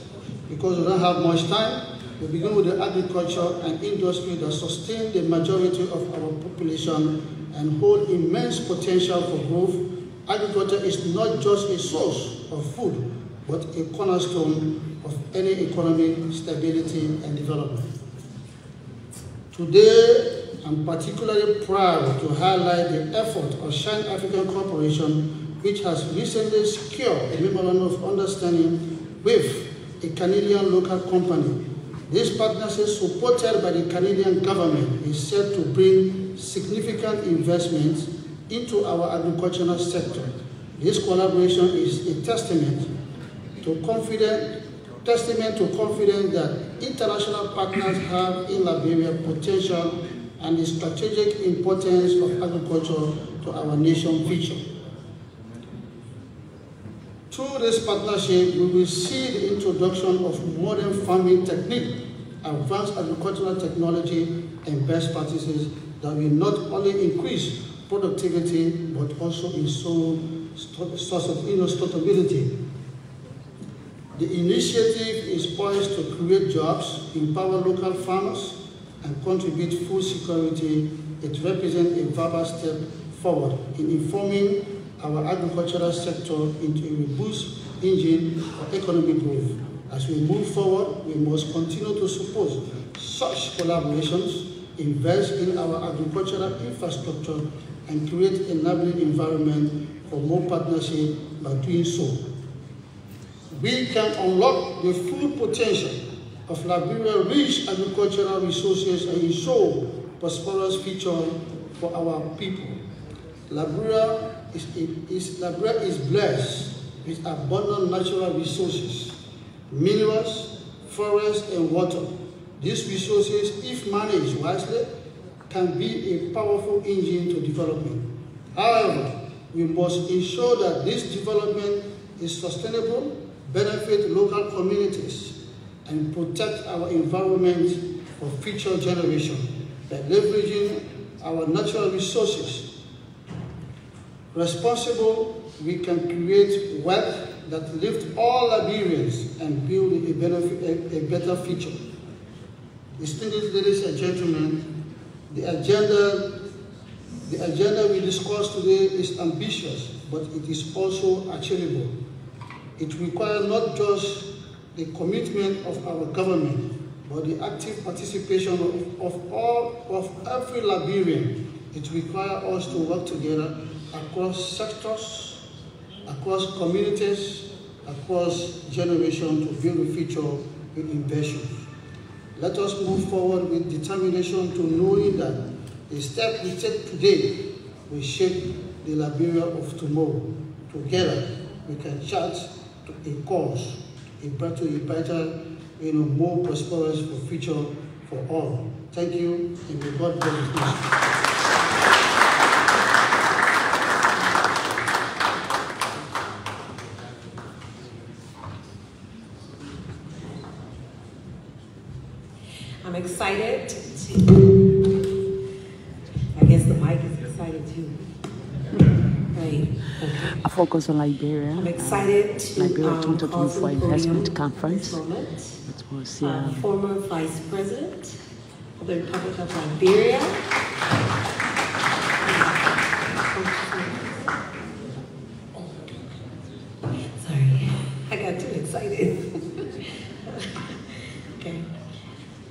S8: Because we don't have much time, we begin with the agriculture and industry that sustain the majority of our population and hold immense potential for growth. Agriculture is not just a source of food, but a cornerstone of any economic stability and development. Today, I'm particularly proud to highlight the effort of Shine African Corporation, which has recently secured a memorandum of understanding with a Canadian local company. This partnership, supported by the Canadian government, is set to bring significant investments into our agricultural sector. This collaboration is a testament to confidence that international partners have in Liberia potential and the strategic importance of agriculture to our nation's future. Through this partnership, we will see the introduction of modern farming technique, advanced agricultural technology, and best practices that will not only increase productivity, but also ensure source of sustainability. The initiative is poised to create jobs, empower local farmers, and contribute food security. It represents a vital step forward in informing our agricultural sector into a robust engine for economic growth. As we move forward, we must continue to support such collaborations, invest in our agricultural infrastructure, and create an enabling environment for more partnership. By doing so, we can unlock the full potential of Liberia's rich agricultural resources and ensure prosperous future for our people. Liberia is blessed with abundant natural resources, minerals, forests, and water. These resources, if managed wisely, can be a powerful engine to development. However, we must ensure that this development is sustainable, benefit local communities, and protect our environment for future generations by leveraging our natural resources. Responsible, we can create wealth that lift all Liberians and build a better future. Distinguished ladies and gentlemen, the agenda we discussed today is ambitious, but it is also achievable. It requires not just the commitment of our government, but the active participation of every Liberian. It requires us to work together across sectors, across communities, across generations to build a future with invention. Let us move forward with determination to knowing that the step we take today will shape the Liberia of tomorrow. Together, we can chart a course, a better, more prosperous future for all. Thank you, and may God bless you.
S6: I'm excited to, I guess the mic is excited too. Right. Okay.
S2: I focus on Liberia.
S6: I'm excited to
S2: Liberia 2024 Investment Conference.
S6: It
S2: was
S6: former Vice President of the Republic of Liberia. Sorry, I got too excited. Okay.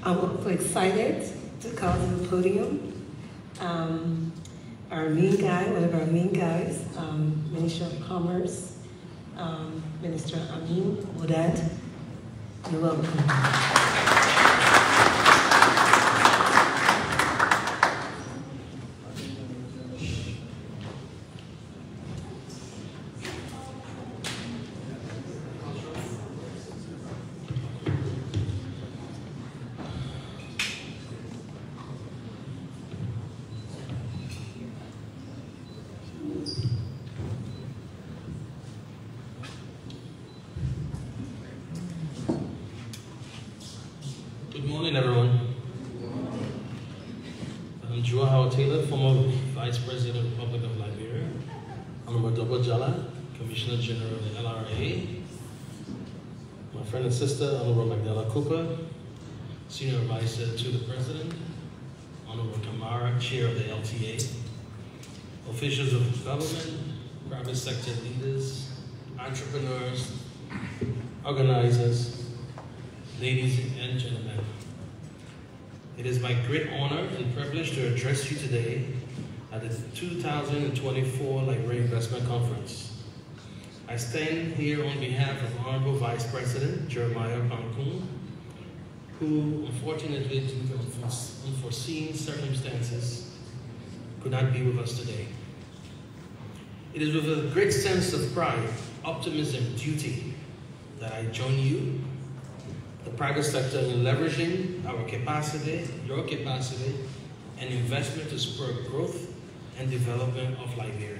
S6: I'm also excited to call to the podium our main guy, one of our main guys, Minister of Commerce, Minister Amin Wodat. You're welcome.
S9: Good morning, everyone. I'm Joao Taylor, former Vice President of the Republic of Liberia. Honorable Double Jala, Commissioner General of the LRA. My friend and sister, Honorable Magdala Cooper, Senior Advisor to the President. Honorable Kamara, Chair of the LTA. Officials of government, private sector leaders, entrepreneurs, organizers, ladies and gentlemen. It is my great honor and privilege to address you today at the 2024 Liberia Investment Conference. I stand here on behalf of Honorable Vice President Jeremiah Pankun, who unfortunately, due to unforeseen circumstances, could not be with us today. It is with a great sense of pride, optimism, and duty that I join you, the private sector, in leveraging our capacity, your capacity, and investment to spur growth and development of Liberia.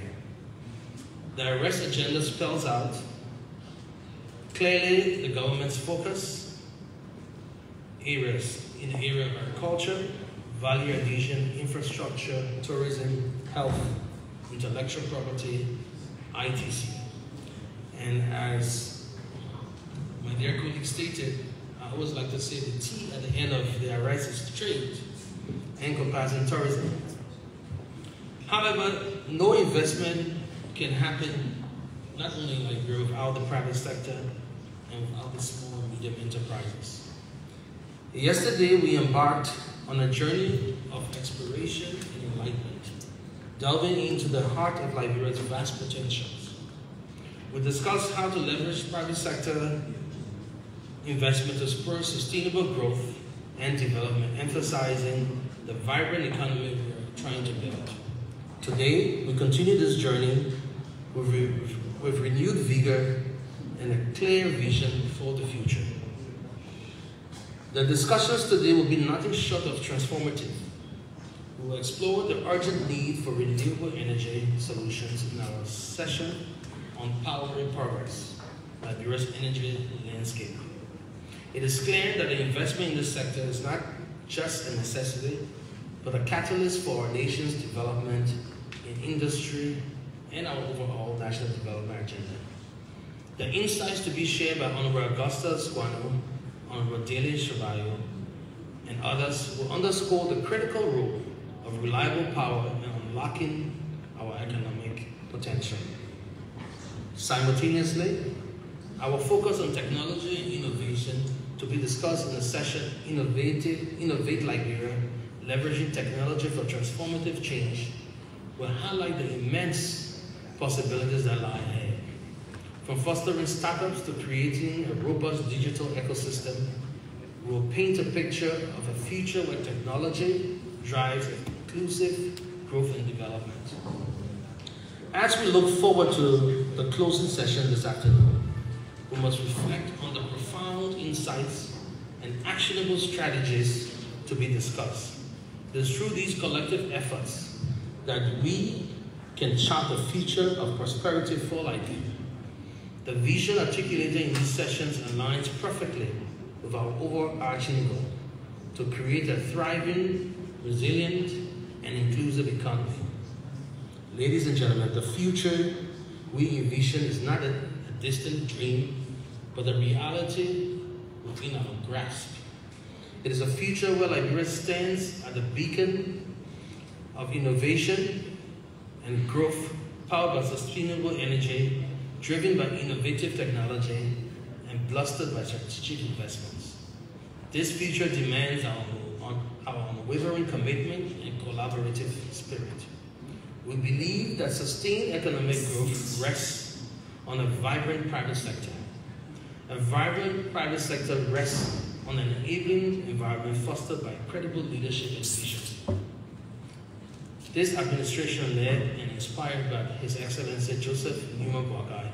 S9: The arrest agenda spells out clearly the government's focus areas in the area of agriculture, value addition, infrastructure, tourism, health, intellectual property, ITC. And as my dear colleague stated, I always like to say the T at the end of the arrest is trade, encompassing tourism. However, no investment can happen, not only in Liberia, without the private sector and without the small and medium enterprises. Yesterday, we embarked on a journey of exploration and enlightenment, delving into the heart of Liberia's vast potentials. We discussed how to leverage private sector investment to spur sustainable growth and development, emphasizing the vibrant economy we are trying to build. Today, we continue this journey with renewed vigor and a clear vision for the future. The discussions today will be nothing short of transformative. We will explore the urgent need for renewable energy solutions in our session on Powering Progress, Liberia's energy landscape. It is clear that the investment in this sector is not just a necessity, but a catalyst for our nation's development in industry and our overall national development agenda. The insights to be shared by Honorable Augusta Squano, Honorable Dele Shabayo, and others will underscore the critical role of reliable power in unlocking our economic potential. Simultaneously, our focus on technology and innovation to be discussed in the session Innovate Liberia, Leveraging Technology for Transformative Change, will highlight the immense possibilities that lie ahead. From fostering startups to creating a robust digital ecosystem, we will paint a picture of a future where technology drives inclusive growth and development. As we look forward to the closing session this afternoon, we must reflect on the profound insights and actionable strategies to be discussed. It is through these collective efforts that we can chart the future of prosperity for Liberia. The vision articulated in these sessions aligns perfectly with our overarching goal to create a thriving, resilient, and inclusive economy. Ladies and gentlemen, the future we envision is not a distant dream, but a reality within our grasp. It is a future where Liberia stands at the beacon of innovation and growth, powered by sustainable energy, driven by innovative technology, and bolstered by strategic investments. This future demands our unwavering commitment and collaborative spirit. We believe that sustained economic growth rests on a vibrant private sector. A vibrant private sector rests on an enabling environment fostered by credible leadership and vision. This administration, led and inspired by His Excellency Joseph Newman Boakai,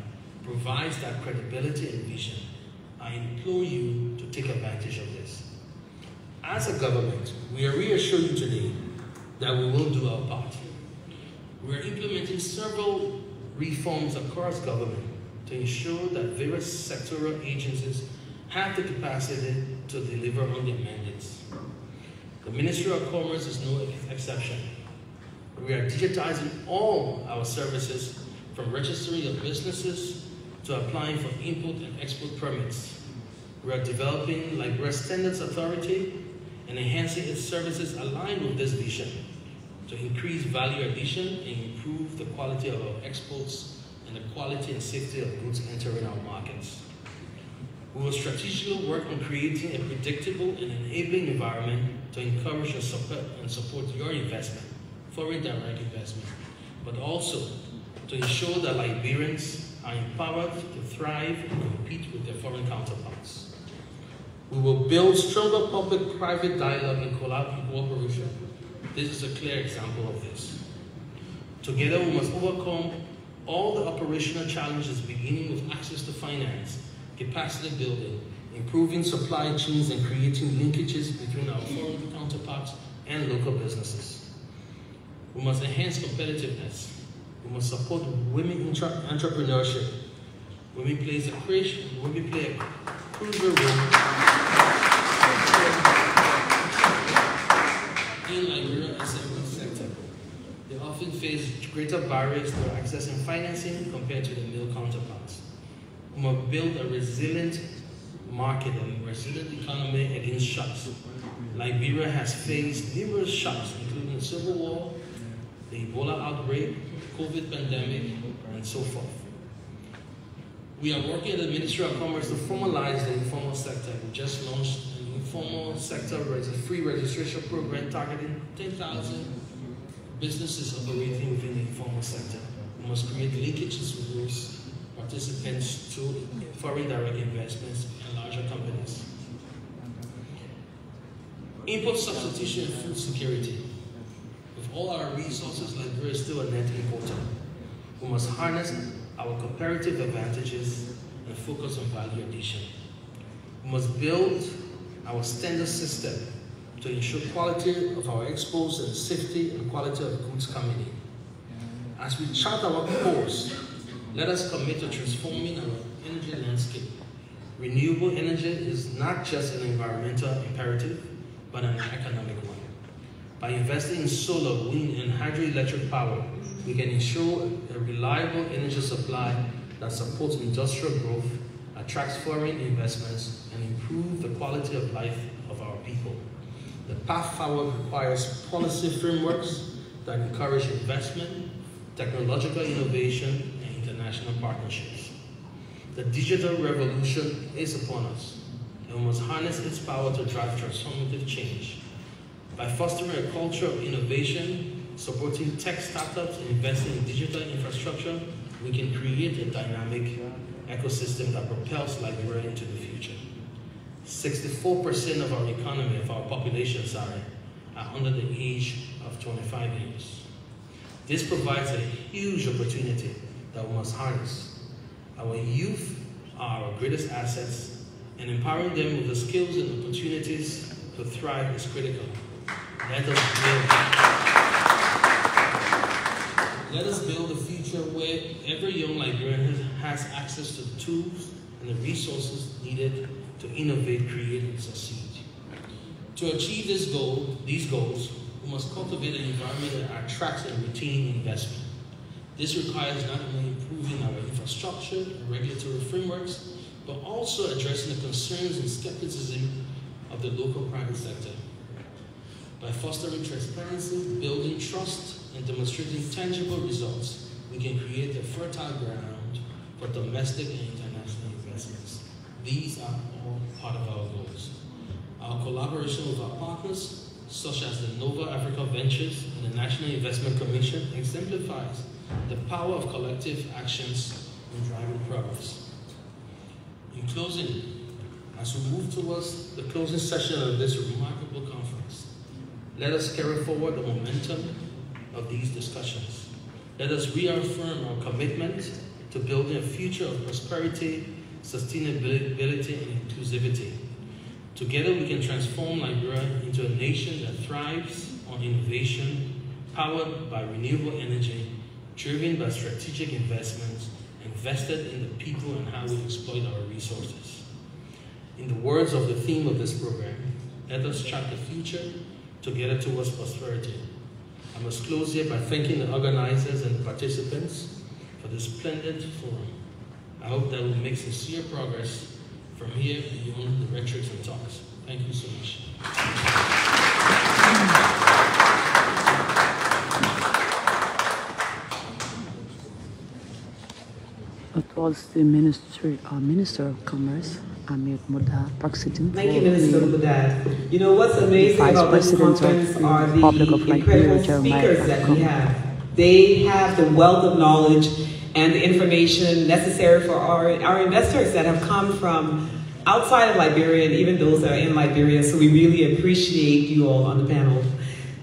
S9: provides that credibility and vision. I implore you to take advantage of this. As a government, we reassure you today that we will do our part. We are implementing several reforms across government to ensure that various sectoral agencies have the capacity to deliver on their mandates. The Ministry of Commerce is no exception. We are digitizing all our services, from registering of businesses to applying for import and export permits. We are developing Liberia Standards Authority and enhancing its services aligned with this vision to increase value addition and improve the quality of our exports and the quality and safety of goods entering our markets. We will strategically work on creating a predictable and enabling environment to encourage and support your investment, foreign direct investment, but also to ensure that Liberians are empowered to thrive and compete with their foreign counterparts. We will build stronger public-private dialogue and cooperation. This is a clear example of this. Together, we must overcome all the operational challenges, beginning with access to finance, capacity building, improving supply chains, and creating linkages between our foreign counterparts and local businesses. We must enhance competitiveness. We must support women entrepreneurship. Women play a crucial role in Liberia SME sector. They often face greater barriers to accessing financing compared to their male counterparts. We must build a resilient market and resilient economy against shocks. Liberia has faced numerous shocks, including the Civil War, the Ebola outbreak, COVID pandemic, and so forth. We are working at the Ministry of Commerce to formalize the informal sector. We just launched an informal sector free registration program targeting 10,000 businesses operating within the informal sector. We must create linkages with those participants to foreign direct investments and larger companies. Import substitution and food security. With all our resources, Liberia is still a net importer. We must harness our comparative advantages and focus on value addition. We must build our standard system to ensure quality of our exports and safety and quality of goods coming in. As we chart our course, let us commit to transforming our energy landscape. Renewable energy is not just an environmental imperative, but an economic one. By investing in solar, wind, and hydroelectric power, we can ensure a reliable energy supply that supports industrial growth, attracts foreign investments, and improves the quality of life of our people. The path forward requires policy frameworks that encourage investment, technological innovation, and international partnerships. The digital revolution is upon us, and we must harness its power to drive transformative change. By fostering a culture of innovation, supporting tech startups, and investing in digital infrastructure, we can create a dynamic ecosystem that propels Liberia into the future. 64% of our economy, of our population, are under the age of 25 years. This provides a huge opportunity that we must harness. Our youth are our greatest assets, and empowering them with the skills and opportunities to thrive is critical. Let us build a future where every young Liberian has access to the tools and the resources needed to innovate, create, and succeed. To achieve these goals, we must cultivate an environment that attracts and retains investment. This requires not only improving our infrastructure and regulatory frameworks, but also addressing the concerns and skepticism of the local private sector. By fostering transparency, building trust, and demonstrating tangible results, we can create a fertile ground for domestic and international investments. These are all part of our goals. Our collaboration with our partners, such as the Nova Africa Ventures and the National Investment Commission, exemplifies the power of collective actions in driving progress. In closing, as we move towards the closing session of this remarkable conference, let us carry forward the momentum of these discussions. Let us reaffirm our commitment to building a future of prosperity, sustainability, and inclusivity. Together we can transform Liberia into a nation that thrives on innovation, powered by renewable energy, driven by strategic investments, invested in the people and how we exploit our resources. In the words of the theme of this program, let us chart the future together towards prosperity. I must close here by thanking the organizers and participants for this splendid forum. I hope that we'll make sincere progress from here beyond the rhetorics and talks. Thank you so much.
S2: It was the Minister of Commerce, Amir Mudad, Paxitin.
S3: Thank you, Minister Mudad. You know what's amazing about this conference are the incredible speakers that we have. They have the wealth of knowledge and the information necessary for our investors that have come from outside of Liberia and even those that are in Liberia. So we really appreciate you all on the panel.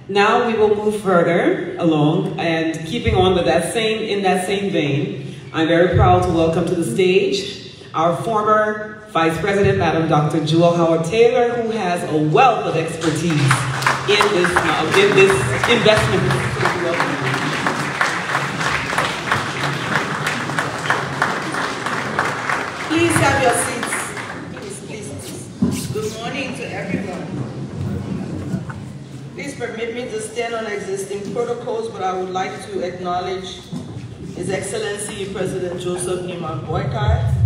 S3: Now we will move further along, and keeping on with in that same vein, I'm very proud to welcome to the stage our former Vice President, Madam Dr. Jewel Howard-Taylor, who has a wealth of expertise in this investment.
S10: Please have your seats. Please. Good morning to everyone. Please permit me to stand on existing protocols, but I would like to acknowledge His Excellency President Joseph Nima Boykai,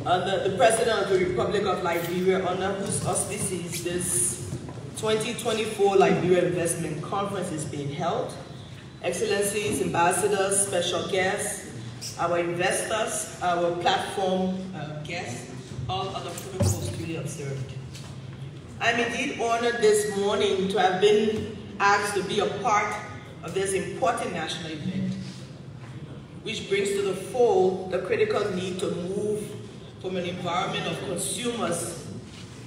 S10: the President of the Republic of Liberia, under whose auspices this 2024 Liberia Investment Conference is being held. Excellencies, ambassadors, special guests, our investors, our platform guests, all other protocols duly observed. I'm indeed honored this morning to have been asked to be a part of this important national event, which brings to the fore the critical need to move from an environment of consumers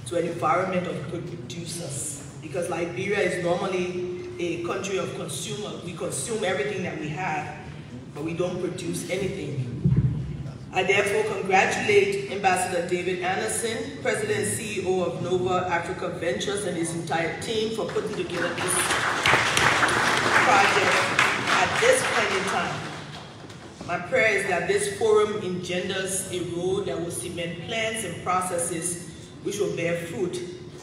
S10: to an environment of producers. Because Liberia is normally a country of consumers. We consume everything that we have, but we don't produce anything. I therefore congratulate Ambassador David Anderson, President and CEO of Nova Africa Ventures, and his entire team for putting together this project at this point in time. My prayer is that this forum engenders a road that will cement plans and processes which will bear fruit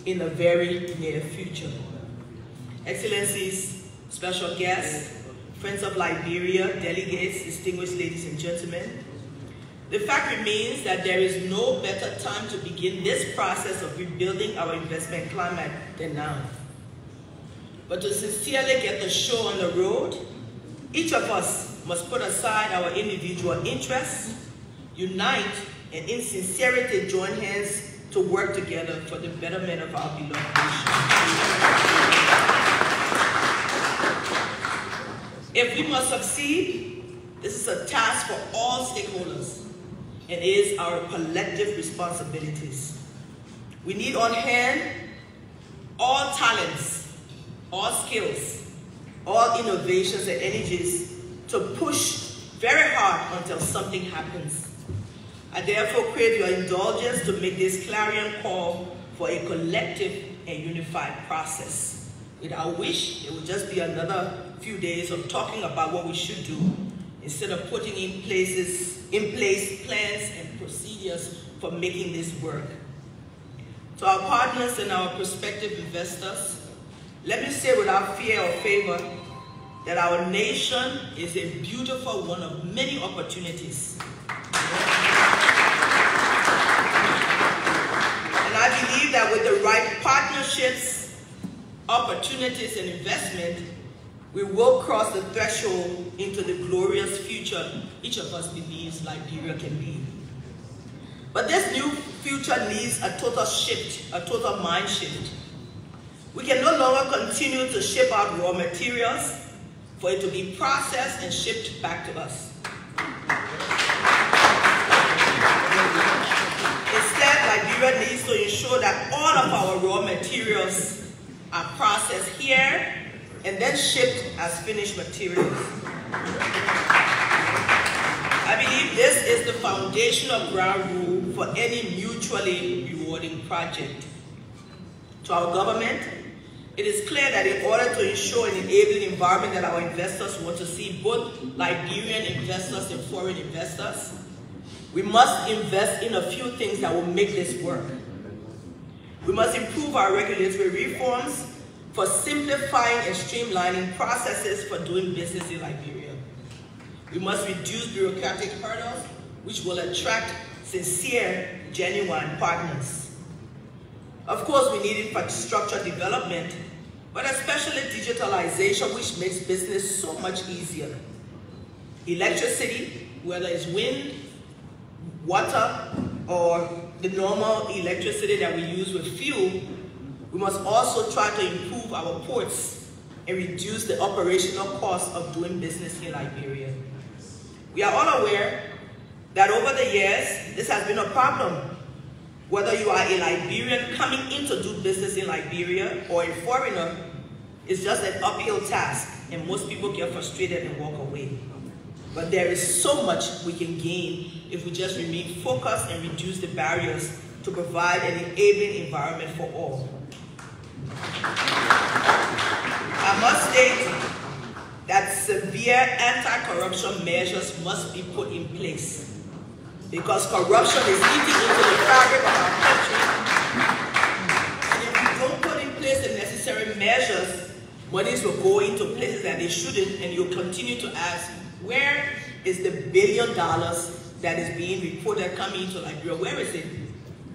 S10: in the very near future. Excellencies, special guests, friends of Liberia, delegates, distinguished ladies and gentlemen, the fact remains that there is no better time to begin this process of rebuilding our investment climate than now. But to sincerely get the show on the road, each of us must put aside our individual interests, unite, and in sincerity join hands to work together for the betterment of our beloved nation. If we must succeed, this is a task for all stakeholders and is our collective responsibilities. We need on hand all talents, all skills, all innovations and energies to push very hard until something happens. I therefore crave your indulgence to make this clarion call for a collective and unified process. Without which, it will just be another few days of talking about what we should do instead of putting in place plans and procedures for making this work. To our partners and our prospective investors, let me say without fear or favor that our nation is a beautiful one of many opportunities. And I believe that with the right partnerships, opportunities, and investment, we will cross the threshold into the glorious future each of us believes Liberia can be. But this new future needs a total shift, a total mind shift. We can no longer continue to ship out raw materials for it to be processed and shipped back to us. Instead, Liberia needs to ensure that all of our raw materials are processed here and then shipped as finished materials. I believe this is the foundational ground rule for any mutually rewarding project. To our government, it is clear that in order to ensure an enabling environment that our investors want to see, both Liberian investors and foreign investors, we must invest in a few things that will make this work. We must improve our regulatory reforms for simplifying and streamlining processes for doing business in Liberia. We must reduce bureaucratic hurdles, which will attract sincere, genuine partners. Of course, we need infrastructure development, but especially digitalization, which makes business so much easier. Electricity, whether it's wind, water, or the normal electricity that we use with fuel, we must also try to improve our ports and reduce the operational cost of doing business in Liberia. We are all aware that over the years, this has been a problem. Whether you are a Liberian coming in to do business in Liberia or a foreigner, it's just an uphill task, and most people get frustrated and walk away. But there is so much we can gain if we just remain focused and reduce the barriers to provide an enabling environment for all. I must state that severe anti-corruption measures must be put in place because corruption is eating into the fabric of our country. And if we don't put in place the necessary measures, monies will go into places that they shouldn't, and you'll continue to ask, where is the $1 billion that is being reported coming into Liberia? Where is it?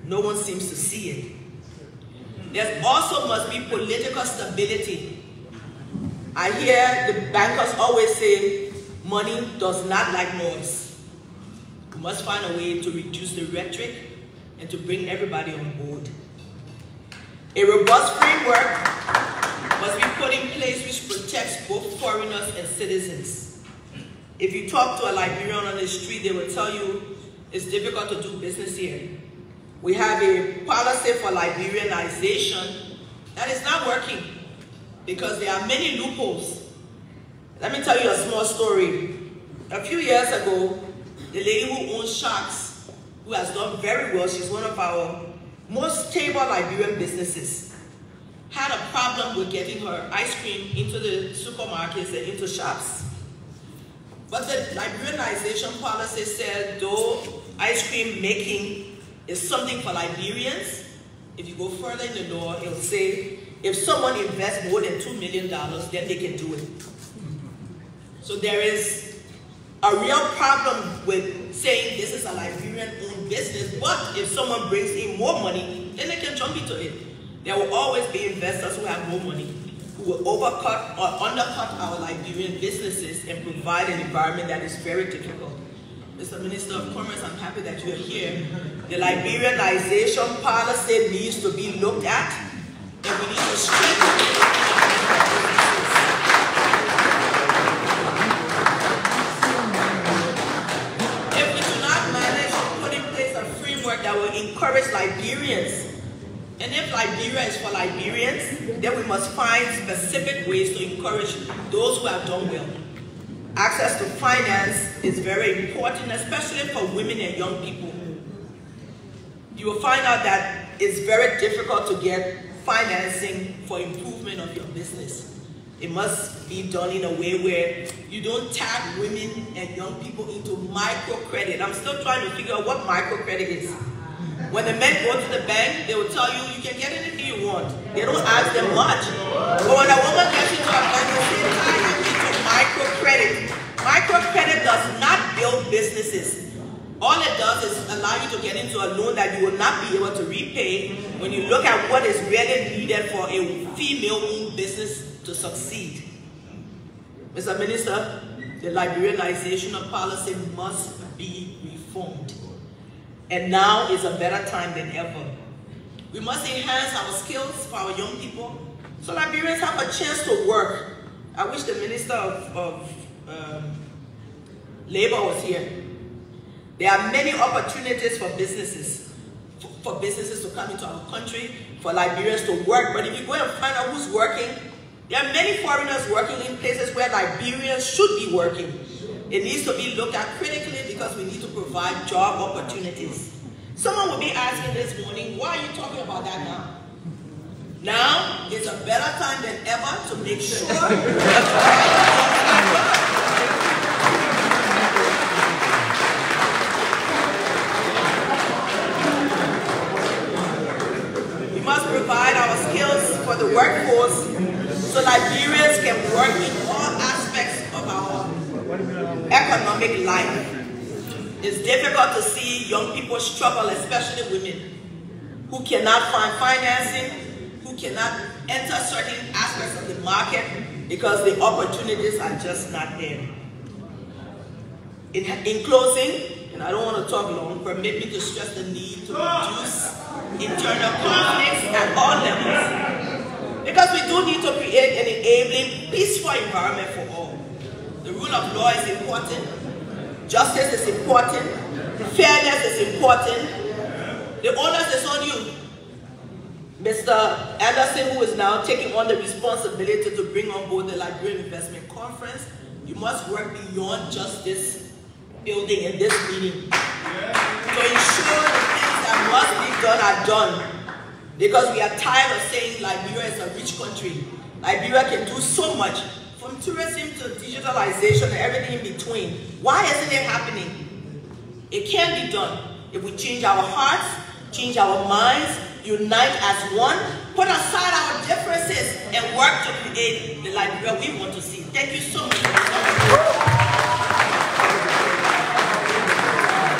S10: No one seems to see it. There also must be political stability. I hear the bankers always say, money does not like noise. We must find a way to reduce the rhetoric and to bring everybody on board. A robust framework must be put in place which protects both foreigners and citizens. If you talk to a Liberian on the street, they will tell you it's difficult to do business here. We have a policy for Liberianization that is not working because there are many loopholes. Let me tell you a small story. A few years ago, the lady who owns Sharks, who has done very well, she's one of our most stable Liberian businesses, had a problem with getting her ice cream into the supermarkets and into shops. But the Liberianization policy said, though ice cream making is something for Liberians, if you go further in the law, it'll say, if someone invests more than $2 million, then they can do it. So there is a real problem with saying this is a Liberian-owned business, but if someone brings in more money, then they can jump into it. There will always be investors who have more money, who will overcut or undercut our Liberian businesses and provide an environment that is very difficult. Mr. Minister of Commerce, I'm happy that you're here. The Liberianization policy needs to be looked at, and we need to strengthen it. If we do not manage to put in place a framework that will encourage Liberians, and if Liberia is for Liberians, then we must find specific ways to encourage those who have done well. Access to finance is very important, especially for women and young people. You will find out that it's very difficult to get financing for improvement of your business. It must be done in a way where you don't tag women and young people into microcredit. I'm still trying to figure out what microcredit is. When the men go to the bank, they will tell you, you can get anything you want. They don't ask them much. But when a woman gets into a bank, they say, I am into microcredit. Microcredit does not build businesses. All it does is allow you to get into a loan that you will not be able to repay when you look at what is really needed for a female-owned business to succeed. Mr. Minister, the Liberianization of policy must be reformed. And now is a better time than ever. We must enhance our skills for our young people so Liberians have a chance to work. I wish the Minister of Labor was here. There are many opportunities for businesses to come into our country, for Liberians to work. But if you go and find out who's working, there are many foreigners working in places where Liberians should be working. It needs to be looked at critically because we need to provide job opportunities. Someone will be asking this morning, why are you talking about that now? Now is a better time than ever to make sure we must provide our skills for the workforce so Liberians can work in all aspects of our economic life. It's difficult to see young people struggle, especially women, who cannot find financing, who cannot enter certain aspects of the market because the opportunities are just not there. In closing, and I don't want to talk long, permit me to stress the need to reduce internal conflicts at all levels, because we do need to create an enabling, peaceful environment for all. The rule of law is important. Justice is important. Fairness is important. The onus is on you. Mr. Anderson, who is now taking on the responsibility to bring on board the Liberian Investment Conference, you must work beyond just this building and this meeting to ensure the things that must be done are done. Because we are tired of saying Liberia is a rich country. Liberia can do so much, from tourism to digitalization and everything in between. Why isn't it happening? It can be done if we change our hearts, change our minds, unite as one, put aside our differences, and work to create the Liberia we want to see. Thank you so much.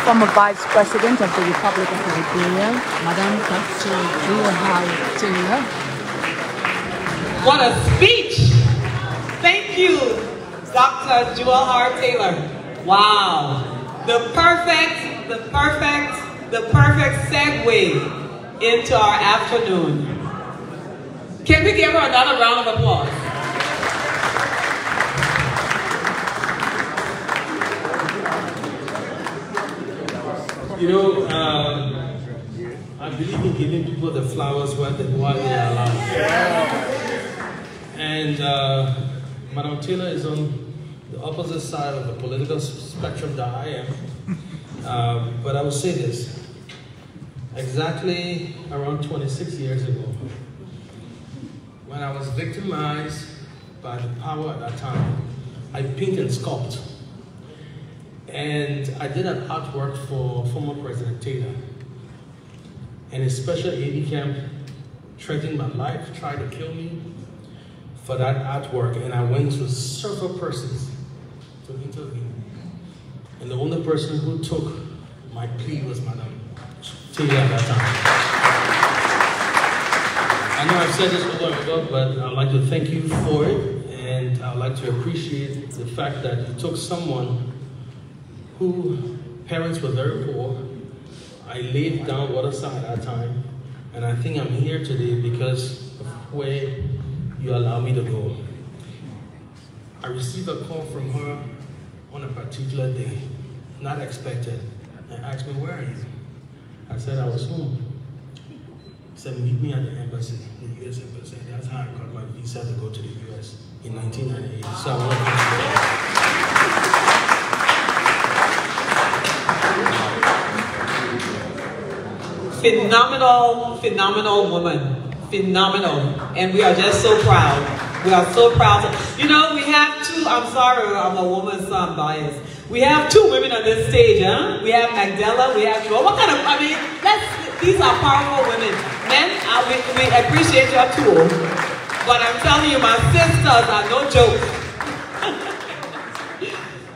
S2: Former Vice President of the Republic of Liberia, Madam Dr. Jewel Taylor.
S3: What a speech! Thank you, Dr. Jewel Taylor. Wow. The perfect segue into our afternoon. Can we give her another round of applause?
S9: You know, I believe in giving people the flowers while they are alive. And Madam Taylor is on the opposite side of the political spectrum that I am. But I will say this. Exactly around 26 years ago, when I was victimized by the power at that time, I paint and sculpt. And I did an artwork for former President Taylor. And a special AD camp threatened my life, tried to kill me for that artwork. And I went to several persons to intervene. And the only person who took my plea was Madam Taylor at that time. I know I've said this over and over, but I'd like to thank you for it. And I'd like to appreciate the fact that you took someone whose parents were very poor. I laid down waterside at that time, and I think I'm here today because of where you allow me to go. I received a call from her on a particular day, not expected, and asked me, "Where are you?" I said I was home. She said, "Meet me at the embassy, the U.S. embassy." That's how I got my visa to go to the U.S. in 1998. So I want to thank
S3: Phenomenal, phenomenal woman. Phenomenal. And we are just so proud. We are so proud. You know, we have two, I'm sorry, I'm a woman, so I'm biased. We have two women on this stage, huh? We have Magdala, we have Joel. What kind of, I mean, these are powerful women. Men, we appreciate your tool. But I'm telling you, my sisters are no joke.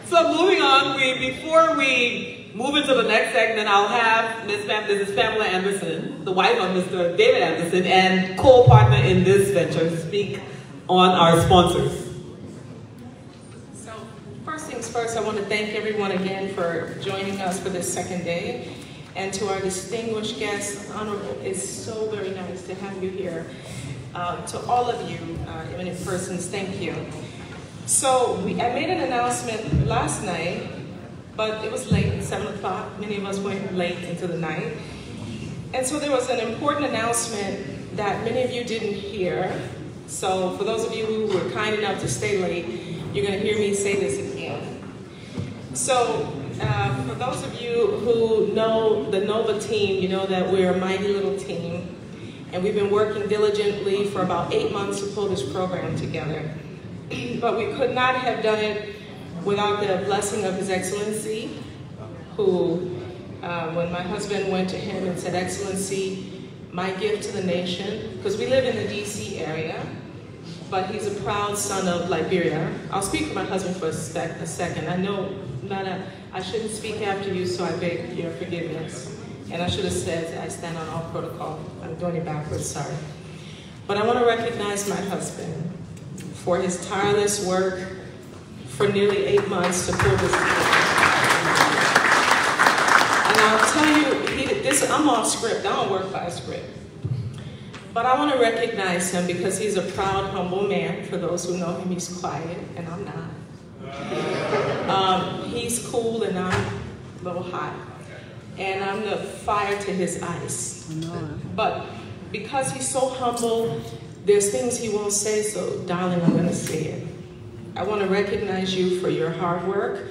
S3: So moving on, before we move into the next segment, I'll have Mrs. Pamela Anderson, the wife of Mr. David Anderson, and co-partner in this venture, speak on our sponsors.
S11: So first things first, I want to thank everyone again for joining us for this second day. And to our distinguished guests, Honorable, it's so very nice to have you here. To all of you, eminent persons, thank you. So I made an announcement last night, but it was late, 7 o'clock. Many of us went late into the night. And so there was an important announcement that many of you didn't hear. So for those of you who were kind enough to stay late, you're going to hear me say this again. So for those of you who know the NOVA team, you know that we're a mighty little team. And we've been working diligently for about 8 months to pull this program together. But we could not have done it without the blessing of His Excellency, who, when my husband went to him and said, "Excellency, my gift to the nation," because we live in the DC area, but he's a proud son of Liberia. I'll speak for my husband for a second. I know I shouldn't speak after you, so I beg your forgiveness. And I should have said, I stand on all protocol. I'm doing it backwards, sorry. But I want to recognize my husband for his tireless work for nearly 8 months to pull this together. And I'll tell you, I'm off script. I don't work by a script. But I want to recognize him because he's a proud, humble man. For those who know him, he's quiet, and I'm not. He's cool, and I'm a little hot. And I'm the fire to his ice. But because he's so humble, there's things he won't say, so darling, I'm going to say it. I want to recognize you for your hard work.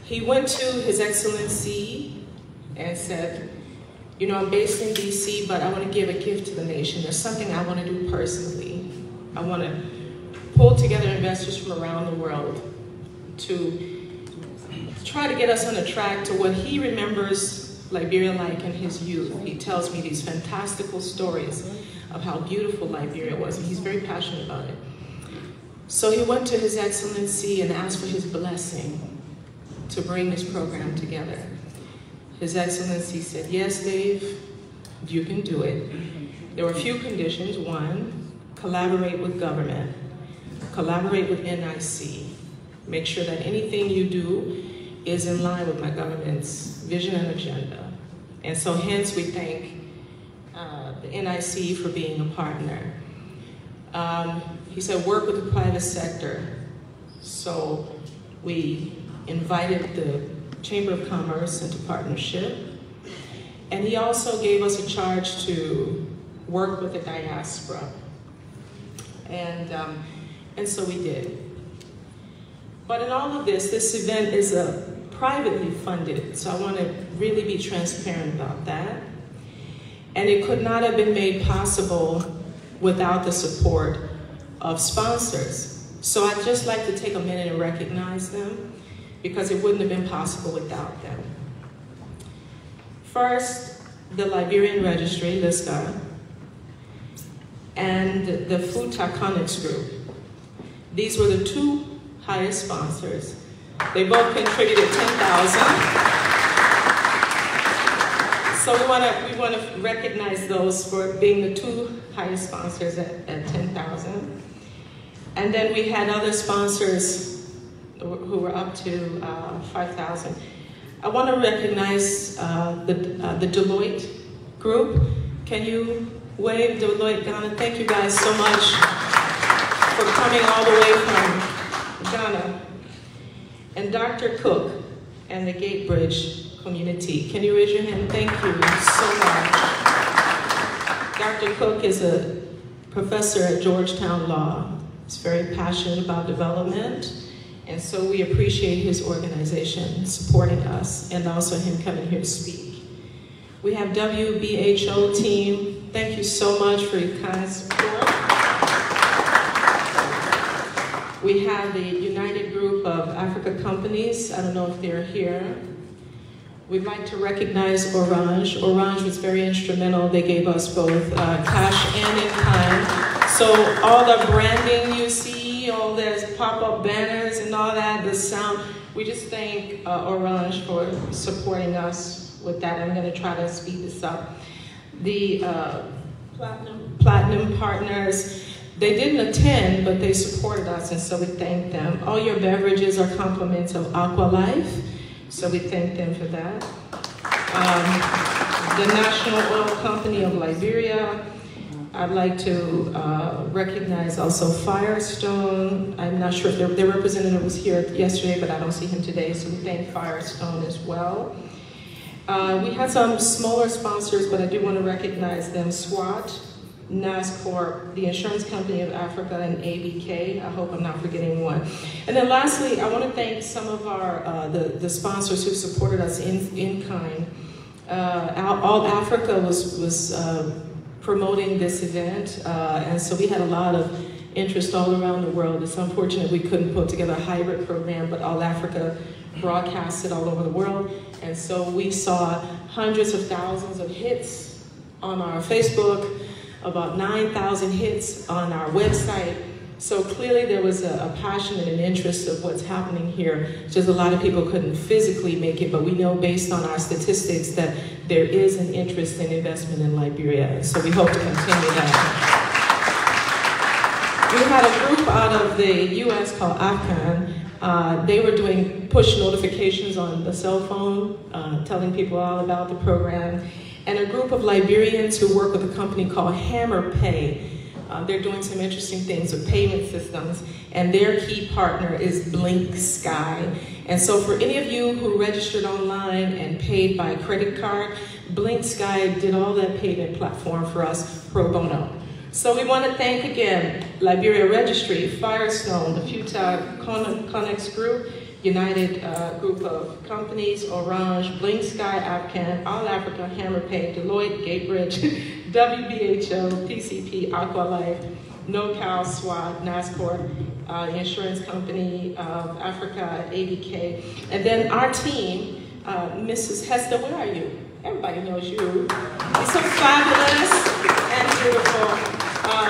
S11: He went to His Excellency and said, "You know, I'm based in DC, but I want to give a gift to the nation. There's something I want to do personally. I want to pull together investors from around the world to try to get us on a track to what he remembers Liberia like in his youth." He tells me these fantastical stories of how beautiful Liberia was, and he's very passionate about it. So he went to His Excellency and asked for his blessing to bring this program together. His Excellency said, "Yes, Dave, you can do it." There were a few conditions. One, collaborate with government, collaborate with NIC, make sure that anything you do is in line with my government's vision and agenda. And so hence we thank the NIC for being a partner. He said, work with the private sector. So we invited the Chamber of Commerce into partnership. And he also gave us a charge to work with the diaspora. And so we did. But in all of this event is a privately funded. So I want to really be transparent about that. And it could not have been made possible without the support of sponsors. So I'd just like to take a minute and recognize them, because it wouldn't have been possible without them. First, the Liberian Registry, LISCA, and the Food Taconics Group. These were the two highest sponsors. They both contributed $10,000. So we want to recognize those for being the two highest sponsors at $10,000. And then we had other sponsors who were up to $5,000. I want to recognize the Deloitte group. Can you wave, Deloitte, Ghana? Thank you guys so much for coming all the way from Ghana. And Dr. Cook and the Gatebridge community. Can you raise your hand? Thank you so much. Dr. Cook is a professor at Georgetown Law. He's very passionate about development, and so we appreciate his organization supporting us and also him coming here to speak. We have WBHO team. Thank you so much for your kind support. We have the United Group of Africa Companies. I don't know if they're here. We'd like to recognize Orange. Orange was very instrumental. They gave us both cash and in kind. So all the branding you see, all those pop-up banners and all that, the sound, we just thank Orange for supporting us with that. I'm going to try to speed this up. The Platinum Partners, they didn't attend, but they supported us, and so we thank them. All your beverages are compliments of Aqua Life. So we thank them for that. The National Oil Company of Liberia. I'd like to recognize also Firestone. I'm not sure if their representative was here yesterday, but I don't see him today, so we thank Firestone as well. We had some smaller sponsors, but I do want to recognize them. SWAT, NASCORP, the Insurance Company of Africa, and ABK. I hope I'm not forgetting one. And then lastly, I want to thank some of our the sponsors who supported us in kind. All Africa was promoting this event, and so we had a lot of interest all around the world. It's unfortunate we couldn't put together a hybrid program, but All Africa broadcasted all over the world, and so we saw hundreds of thousands of hits on our Facebook, about 9,000 hits on our website. So clearly there was a passion and an interest of what's happening here. Just a lot of people couldn't physically make it, but we know based on our statistics that there is an interest in investment in Liberia. So we hope to continue that. We had a group out of the US called AFCAN. They were doing push notifications on the cell phone, telling people all about the program. And a group of Liberians who work with a company called Hammer Pay. They're doing some interesting things with payment systems, and their key partner is Blink Sky. And so for any of you who registered online and paid by credit card, Blink Sky did all that payment platform for us pro bono. So we want to thank again Liberia Registry, Firestone, the Futa Connex Group, United Group of Companies, Orange, Blink Sky, AFCAN, All Africa, Hammer Pay, Deloitte, Gatebridge, WBHO, PCP, Aqua Life, NoCal, SWAT, NASCORP, the Insurance Company of Africa, ABK, and then our team, Mrs. Hester, where are you? Everybody knows you. You're so fabulous and beautiful.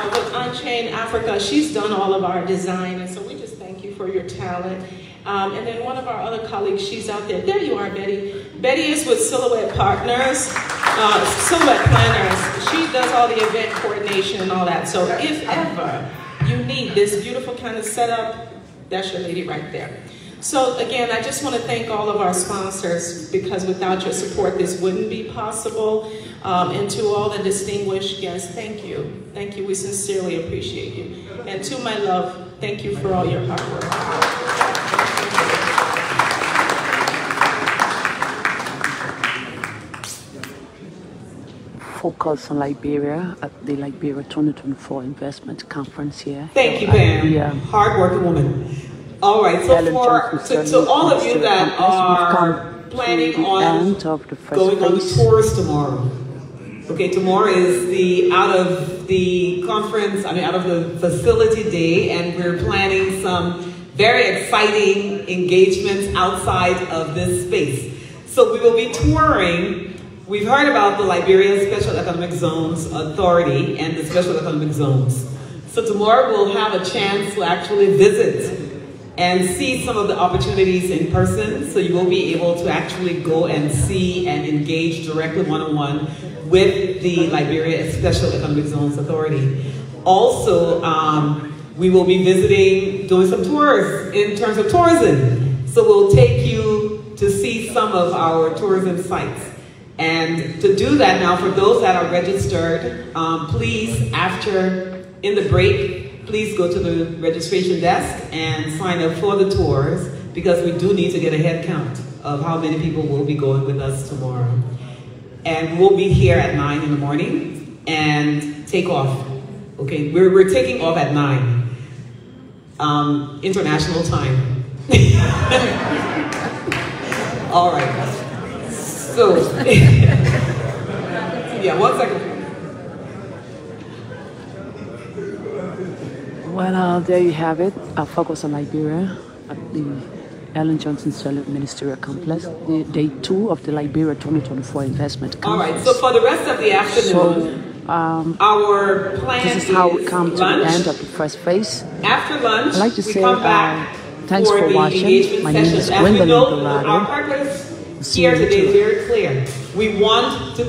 S11: With Unchained Africa, she's done all of our design, and so we just thank you for your talent. And then one of our other colleagues, she's out there. There you are, Betty. Betty is with Silhouette Partners, Silhouette Planners. She does all the event coordination and all that. So if ever you need this beautiful kind of setup, that's your lady right there. So again, I just want to thank all of our sponsors, because without your support, this wouldn't be possible. And to all the distinguished guests, thank you. Thank you. We sincerely appreciate you. And to my love, thank you for all your hard work.
S2: Focus on Liberia at the Liberia 2024 Investment Conference here.
S3: Thank you, Pam. Hard-working woman. All right, so
S2: Ellen Johnson
S3: to all of you
S2: Ministerial
S3: that
S2: Complex, we've
S3: are
S2: come
S3: planning
S2: to the
S3: on
S2: end of the first
S3: going on the
S2: phase.
S3: tours tomorrow. Okay, tomorrow is out of the facility day, and we're planning some very exciting engagements outside of this space. So we will be touring. We've heard about the Liberia Special Economic Zones Authority and the Special Economic Zones. So tomorrow we'll have a chance to actually visit and see some of the opportunities in person. So you will be able to actually go and see and engage directly one-on-one with the Liberia Special Economic Zones Authority. Also, we will be doing some tours in terms of tourism. So we'll take you to see some of our tourism sites. And to do that now, for those that are registered, please, in the break, please go to the registration desk and sign up for the tours, because we do need to get a head count of how many people will be going with us tomorrow. And we'll be here at 9 in the morning and take off. Okay, we're taking off at 9, international time. All right. So, yeah, 1 second.
S2: Well, there you have it. Our focus on Liberia at the Ellen Johnson Ministerial Complex, day 2 of the Liberia 2024 Investment Conference.
S3: All right, so for the rest of the afternoon,
S2: our plan this is how we come to the end of the first phase.
S3: After lunch,
S2: I'd like to say
S3: come back
S2: thanks for watching. My name is Gwendolyn Dorado.
S3: Our purpose here today is very clear. We want to